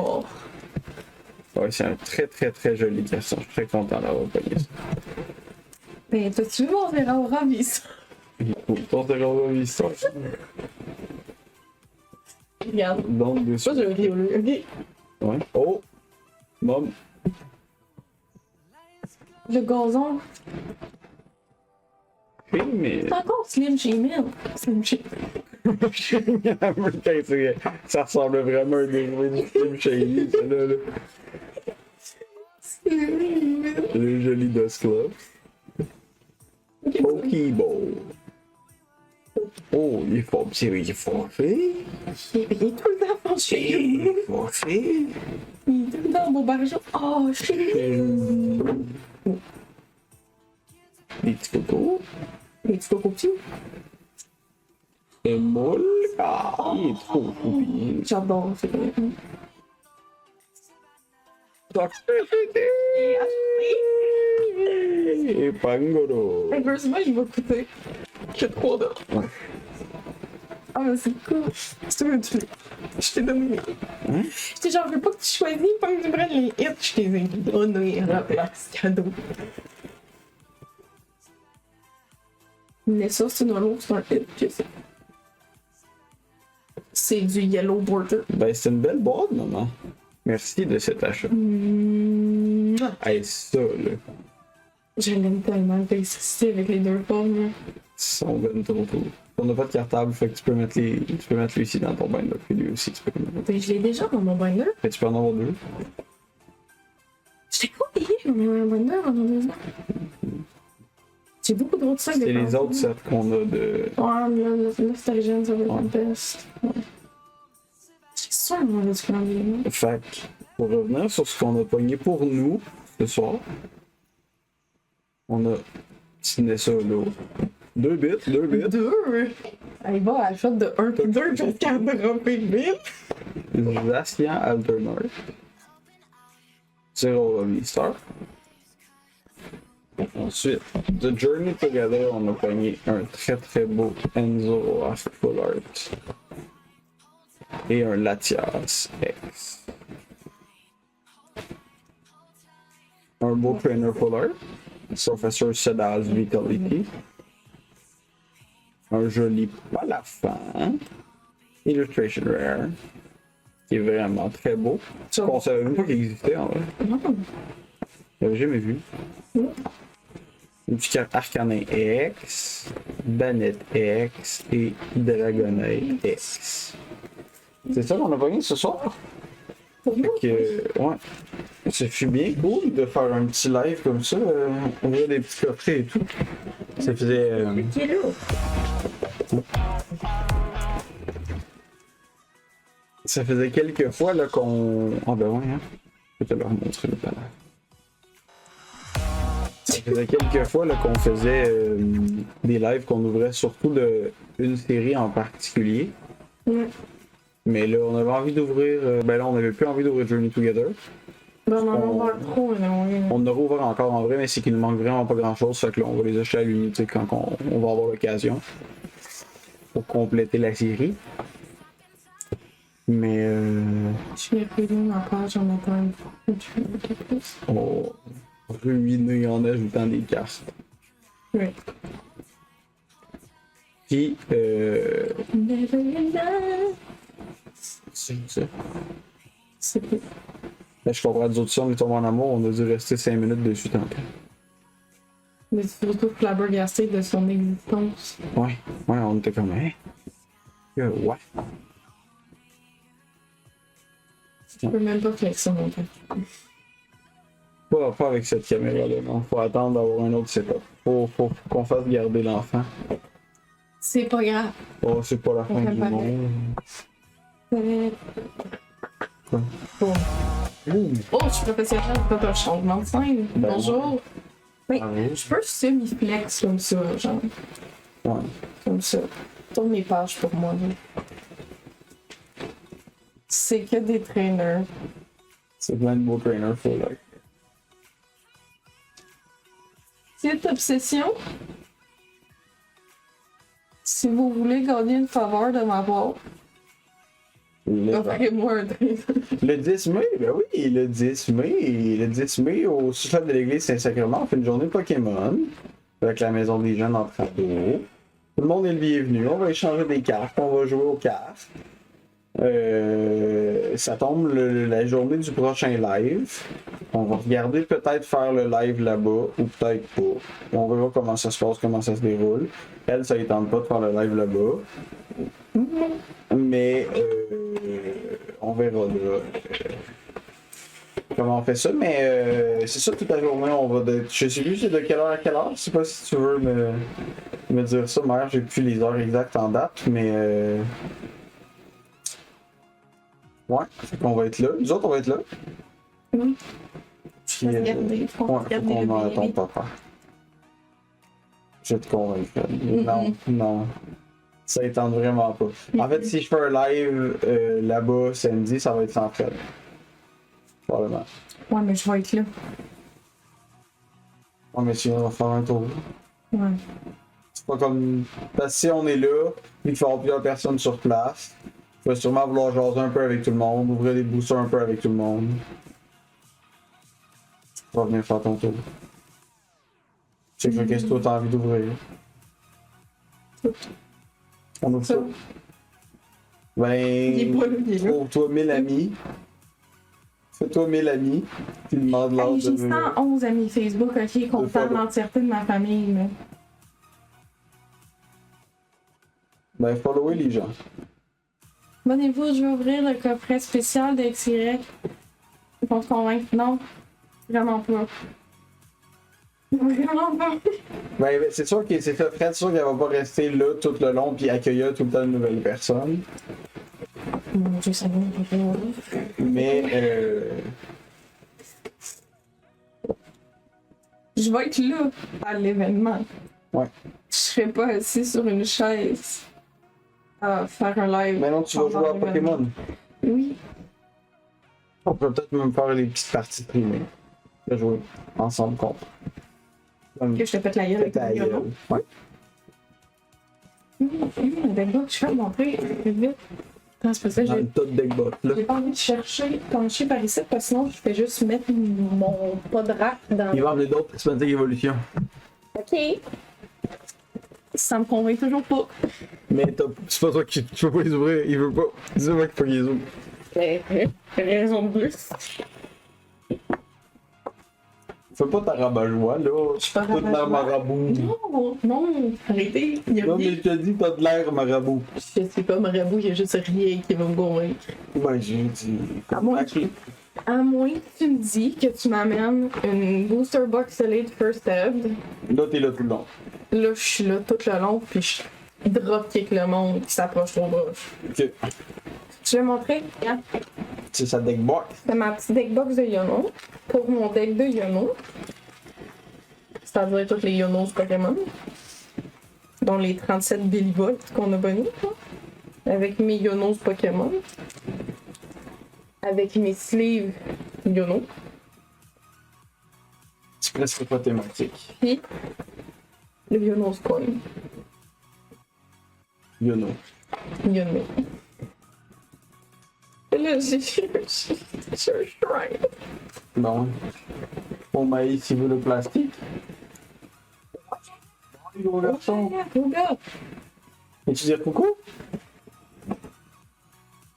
Ouais, c'est un très très très joli carton. Je suis très content d'avoir pogné ça. Ben, t'as-tu vu mon Zeraora Visa? Pour te revoir l'histoire. Regarde. Donc, de Ça, j'ai un violet. Ok. Ouais. Oh! Mom! Le gazon. Oui, mais. C'est encore Slim Gmail. Slim Gmail. Ça ressemble vraiment à un dérivé du film Shady, ça là. Slim Gmail. Le joli Dust Club. Pokéball. Oh, il est fort, c'est il est forfait. Il est tout le temps fâché. Il est forfait. Il est tout le temps beau barjot. Oh, chérie. Des petits cocos. Les petits cocos petits. Et molle. Ah, il est trop coupé. J'adore, c'est vrai. Et Pangoro. Heureusement, il va coûter que 3 $. Ouais. Ah, mais c'est cool. C'est toi, tu je t'ai donné. Hein? J'étais genre, je veux pas que tu choisisses, pas que tu prennes les hits. Je t'ai donné à la place cadeau. Mais ça, c'est une holo, c'est un hit, je sais. C'est du Yellow Border. Ben, c'est une belle boîte, maman. Merci de cet achat. Hey, ça, là. Je l'aime tellement, t'as assisté avec les deux pommes. Là. Ils sont ben trop cool. On n'a pas de cartable, fait que tu peux mettre lui ici dans ton binder, puis lui aussi, tu peux le mettre. Ben, je l'ai déjà dans mon binder. Fait que tu peux en avoir deux. Je t'ai pas payé mon binder en 2 ans. J'ai beaucoup d'autres sacs de C'est les carton. autres sets qu'on a de. Ouais, le Nostalgian, ça va être Ouais. le best. Ouais. C'est sûr, moi, là, ce qu'on a vu. Fait que, pour revenir sur ce qu'on a pogné pour nous ce soir, on a dessiné ça là. 2 bits. 2! Elle va à la shot de 1 puis 2 parce qu'elle a droppé vite. Zacian Alternar. Zero Star. Ensuite, The Journey Together, on a pogné un très très beau Enzo Arc Full Art. Et un Latias X. Un beau Trainer Full Art. Professor Sedaz Vitality. Un joli Palafan. Illustration Rare. Qui est vraiment très beau. On savait même pas qu'il existait en vrai. Non. J'avais jamais vu. Non. Une petite carte Arcanin X, Banette X et Dragonite X. C'est ça qu'on a pogné ce soir? Pour nous, Ouais. Ça fut bien cool de faire un petit live comme ça. On voit des petits coffrets et tout. Ça faisait. qui est là? Ça faisait quelques fois là qu'on. Ah ben ouais, hein. Je vais te leur montrer le palais. Ça faisait quelques fois là, qu'on faisait des lives qu'on ouvrait surtout de une série en particulier. Ouais. Mais là, on avait envie d'ouvrir. Ben là, on n'avait plus envie d'ouvrir Journey Together. Ben, on en a ouvert trop, non. On en a rouvert encore en vrai, mais c'est qu'il nous manque vraiment pas grand chose. Fait que là, on va les acheter à l'unité quand on va avoir l'occasion. Pour compléter la série. Mais Je vais appeler ma page en attendant. on ruiner en ajoutant des cartes. Oui. Puis, Never c'est ça. C'est plus. Ben, je comprends des autres songs qui tombent en amour, on a dû rester 5 minutes dessus tantôt. Mais c'est surtout flabbergasté de son existence. Ouais, on était comme, hein? Ouais. Je peux même pas flexer mon temps. Pas avec cette caméra-là, non. Faut attendre d'avoir un autre setup. Faut qu'on fasse garder l'enfant. C'est pas grave. Oh, c'est pas la fin fait du pareil. monde. Quoi? Bon. Ouh. Oh, je suis professionnelle pour un changement de scène. Ben Bonjour. Oui, Bravo. je peux semi-flex comme ça, genre. Ouais. Comme ça. Tourne mes pages pour moi. Là. C'est que des traîneurs. C'est plein de beaux trainers full life. Petite obsession. Si vous voulez gagner une faveur de ma part, offrez-moi un traîneur. Le 10 mai, ben oui, le 10 mai, au sous-sol de l'église Saint-Sacrement, on fait une journée Pokémon avec la maison des jeunes en travaux. Tout le monde est le bienvenu, on va échanger des cartes, on va jouer aux cartes. Ça tombe la journée du prochain live. On va regarder peut-être faire le live là-bas, ou peut-être pas. On verra comment ça se passe, comment ça se déroule. Elle, ça ne tente pas de faire le live là-bas. Mais on verra là. Comment on fait ça, mais c'est ça toute la journée. On va je sais plus c'est de quelle heure à quelle heure. Je sais pas si tu veux me. me dire ça, mais j'ai plus les heures exactes en date, mais ouais, fait qu'on va être là. Nous autres, on va être là. Oui. Puis, On va se garder. faut qu'on attende papa. Je vais te convaincre. Non, non. Ça ne tente vraiment pas. En fait, si je fais un live là-bas samedi, ça va être sans frais. Probablement. Ouais, mais je vais être là. Ouais, mais sinon, on va faire un tour. Ouais. C'est pas comme. Parce que si on est là, il faut avoir plusieurs personnes sur place. Il va sûrement vouloir jaser un peu avec tout le monde, ouvrir les boosters un peu avec tout le monde. Tu vas venir faire ton tour. Tu sais qu'est-ce que toi t'as envie d'ouvrir? Tout. On ouvre ça. Ben. Il est pas là, il est là. Trouve-toi 1000 amis. Fais-toi 1000 amis. Puis demande leur Hey, j'ai 111 amis Facebook, ok, comptant l'entièreté de ma famille, là. Ben, follower les gens. Abonnez-vous, je vais ouvrir le coffret spécial de XY. Ils vont te convaincre. Non, vraiment pas. Vraiment pas. Ben, c'est sûr que c'est fait. C'est sûr qu'elle va pas rester là tout le long puis accueillir tout le temps de nouvelles personnes. Mon Dieu, ça va. Mais, Je vais être là à l'événement. ouais. Je serai pas assis sur une chaise à faire un live. Maintenant, tu vas jouer à Pokémon. Oui. On peut peut-être même faire les petites parties primées. De jouer ensemble contre. Que je te pète la gueule avec Ta ton gueule. violon. Ouais. Je vais te montrer vite. Attends, c'est pas ça, Dans le tas de deckbot, là. j'ai pas envie de chercher, pencher par ici, parce que sinon je fais juste mettre mon pas de rack dans. Il va emmener d'autres Prismatic Evolution. Ok. Ça me convainc toujours pas. Mais c'est pas toi qui tu peux pas les ouvrir, il veut pas. Dis-moi qu'il faut qu'ils les ouvrent. Mais raison de plus. Fais pas ta rabat-joie, là. Je suis pas Toute l'air rabat-joie. marabout. Non, arrêtez. Il y a Non, rien. mais je te dis, t'as de l'air marabout. Je suis pas marabout, il y a juste rien qui va me convaincre. Ben, j'ai dit. À moins, à moins que tu me dis que tu m'amènes une booster box Elite First Ed. Là, t'es là tout le long. Là, je suis là tout le long, puis je drop kick le monde qui s'approche trop proche. Ok. Je vais montrer, regarde. C'est sa deckbox. C'est ma petite deckbox de Yono pour mon deck de Yono. C'est-à-dire tous les Yonos Pokémon. Dont les 37 Billybolt qu'on a bonnés. Avec mes Yonos Pokémon. Avec mes sleeves Yono. C'est presque pas thématique. Puis le Yonos Coin. You know. Yono. Et là, j'ai un shrine. Bon. Mon maïs, il veut le plastique. Gros garçon. Regarde. Et tu dis coucou?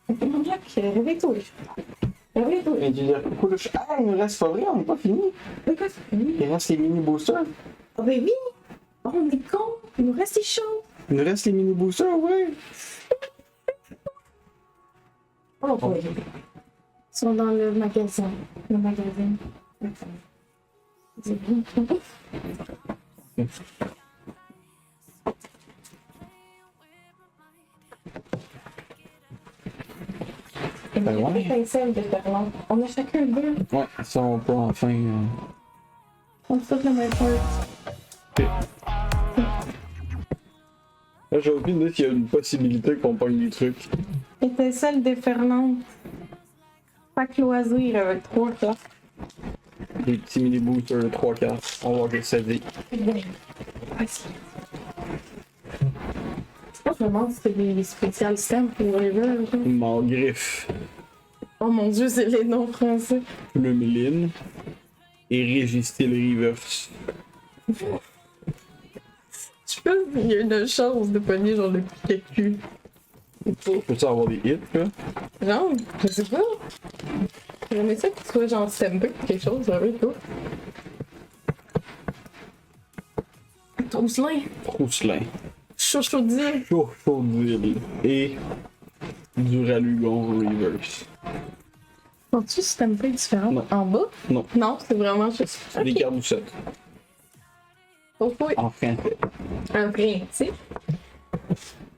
Réveille-toi. Réveille-toi. Et tu dis coucou, là. Ah, il nous reste pas vrai, on n'est pas fini. Pourquoi c'est fini? Il reste les mini boosters. Oh ben oui! Oh, on est con! Il nous reste des choses! Il nous reste les mini boosters, ouais. Oh oui! Ils sont dans le magasin. Le magasin. C'est bien. Ben ouais. Étincelle de Berlin. On a chacun deux. Ouais, ça on peut enfin. On se fait le même part. Là, j'ai aucune idée s'il y a une possibilité qu'on pogne des trucs. Étincelle déferlante. Pack loisir avec 3 classes. Des petits mini boosters 3-4. On va voir que ça dit. Vas-y. Je me demande si c'est des spéciales stamps pour River. Mon griffe. Oh mon dieu, c'est les noms français. Plumeline. Et Régistil Reverse. Je pense qu'il y a une chance de pogner genre le PQ. Peux-tu avoir des hits, là? Genre, je sais pas. J'aimerais ça qu'il soit genre stampé ou quelque chose, ça va être cool. Trousselin. Trousselin. Chauchaudier. Chauchaudille. Et Duralugon Reverse. Sont-tu stampés différents? Non. En bas? Non. Non, c'est vraiment juste. C'est des carousels. Oui. En français. Un principe.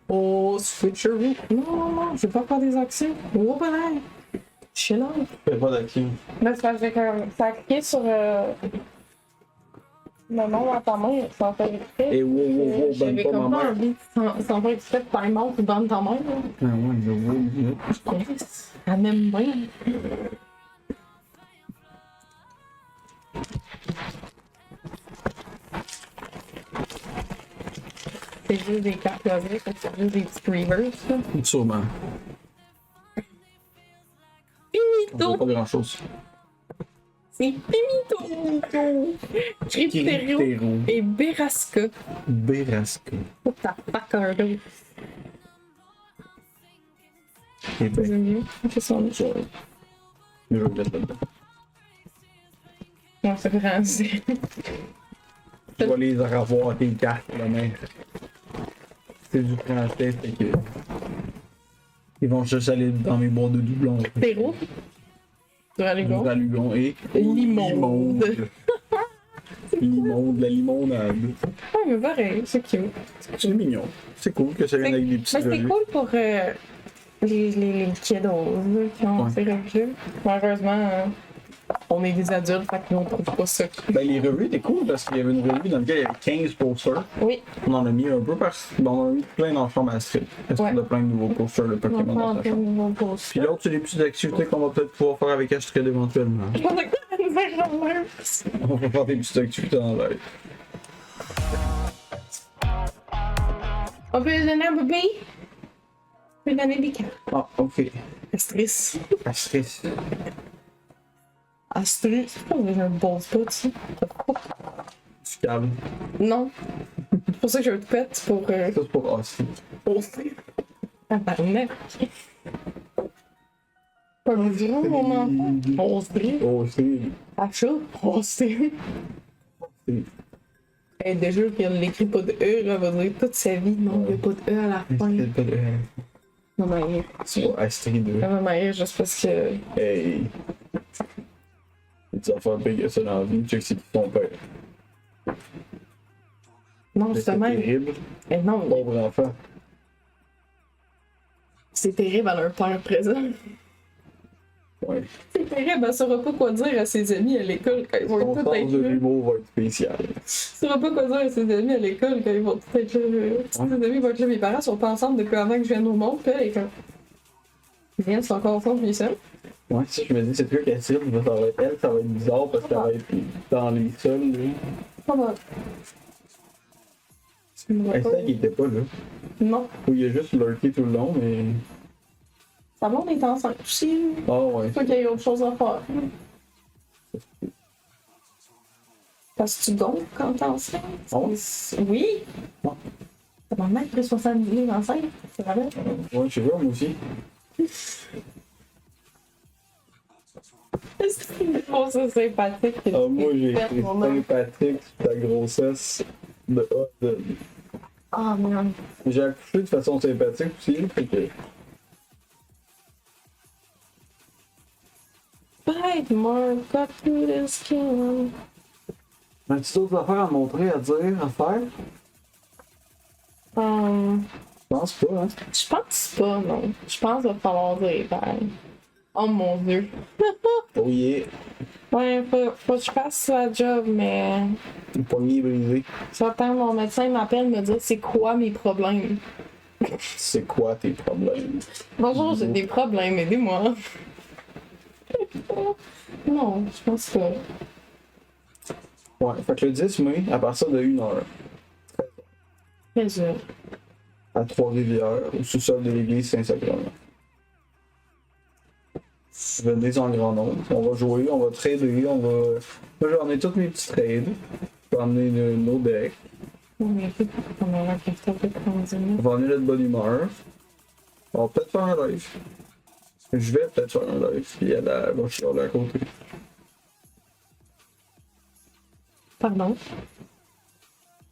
Oh, switcheroo. Non, je vais pas faire des actions. Oh, voilà. Chill out. Fais pas d'action. Mais c'est parce que ça a cliqué sur le nom à ta main, sans faire exprès. Et wow, J'avais banne pas comme ma pas mère. envie, sans faire exprès de time out ou banne ta main. Là. Ah ouais, je vois. Je pense. Elle m'aime bien. C'est juste des cartes logiques, c'est juste des petits reverse. Là. Sûrement. On voit Pimito! pas grand chose. C'est Pimito! Cryptério et Berasca. Berasca. What the fuck are those? Et ben, J'aime bien. C'est son jeu. je vais le mettre là-dedans. Non, c'est français. Tu vas les revoir tes cartes, la mère. C'est du français, fait que. Ils vont juste aller dans mes boîtes de doublons. Perrault. Dralugon. Dralugon et. Limonde. Limonde, la limonade. Ouais, mais pareil, c'est cute. C'est mignon. C'est cool que ça vienne avec des petits Mais c'est revues. cool pour les kiddos là, qui ont Ouais. ces revues. Malheureusement, on est des adultes, fait qu'on trouve pas ça. Ben, les revues étaient cool parce qu'il y avait une revue dans laquelle il y avait 15 posters. Oui, On en a mis un peu parce qu'on en a mis plein dans le chambre Astrid. Parce Ouais. qu'on a plein de nouveaux posters de on Pokémon prend dans un sa peu de chambre. nouveau post. Puis l'autre, c'est des petites activités qu'on va peut-être pouvoir faire avec Astrid éventuellement. Je pensais que t'allais me faire remarquer. On va faire des petites activités dans l'air. On peut lui donner un bébé? On peut lui donner des cartes. Ah, ok. Astris. Astrid. Astris. C'est pas un bon spot, ça. Tu calmes. Non. C'est pour ça que je te pète, c'est pour Ça, c'est pour Astrid. offrir. Tabarnak. Pas me dire, mon enfant. On se brille. Oh, c'est. Achat. On se brille. Et déjà qu'elle n'écrit pas de E, là, elle va dire toute sa vie, non, il n'y a pas de E à la fin. Astrid, pas de. Non, mais C'est pour Astrid 2. elle va m'aïr juste parce que. Hey. Des affaires big que ça dans la vie. Check c'est qui ton père. Non, C'est justement. terrible. Eh non, Pauvre enfant. c'est terrible, elle a un père présent. Ouais. C'est terrible, elle saura pas quoi dire à ses amis à l'école quand ils vont Son tout sens être de là. l'humour va être spécial. Elle saura pas quoi dire à ses amis à l'école quand ils vont tout être là. Ses amis vont être là, mes parents sont pas ensemble depuis avant que je vienne au monde, puis elle est comme. Ils viennent, sont encore ensemble, puis seuls. Ouais, si je me dis, c'est sûr qu'elle ça va être elle, ça va être bizarre parce qu'elle va être dans les sols. Là. Ça va. Tu me vois Elle pas? sait qu'il était pas là. Non. Ou il a juste lurké tout le long, mais. Sa blonde est enceinte aussi. Ah ouais. Faut qu'il y ait autre chose à faire. Parce que tu gonfles quand t'es enceinte. Ah ouais? Oui. Ouais. Ta maman a pris 70 livres enceinte. C'est vrai? Ouais, je sais pas, moi aussi. C'est trop ça sympathique. Ah, moi j'ai Fait, été mon homme. sympathique sur ta grossesse de A à Z. Ah, man. J'ai accouché de façon sympathique aussi, fait que. Bite more, got through the skin. As-tu d'autres affaires à montrer, à dire, à faire? Je pense pas, hein. Je pense pas, non. Je pense qu'il va falloir dire bye. Oh mon dieu. Oh yeah, Ouais, faut que je fasse la job, mais. le poignet brisé. J'attends mon médecin m'appelle me dire c'est quoi mes problèmes. C'est quoi tes problèmes? Bonjour, j'ai des problèmes, aidez-moi. Non, je pense pas. Ouais, fait que le 10 mai, à partir de 1h, Très dur. à Trois-Rivières, au sous-sol de l'église Saint-Sacrement. Venez en grand nombre. On va jouer, on va trader, on va. Moi j'en ai tous mes petits trades. Je vais emmener nos decks. On est plus comme un capteur de On transition. va emmener notre bonne humeur. On va peut-être faire un live. Je vais peut-être faire un live. Puis elle va chialer à côté. Pardon?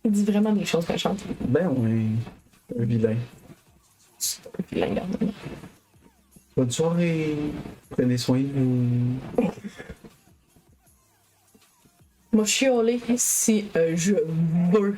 Il dit vraiment des choses méchantes. Ben oui. Un vilain. C'est pas plus vilain, garde. Bonne soirée. Prenez soin de vous. M'a chialé si je veux.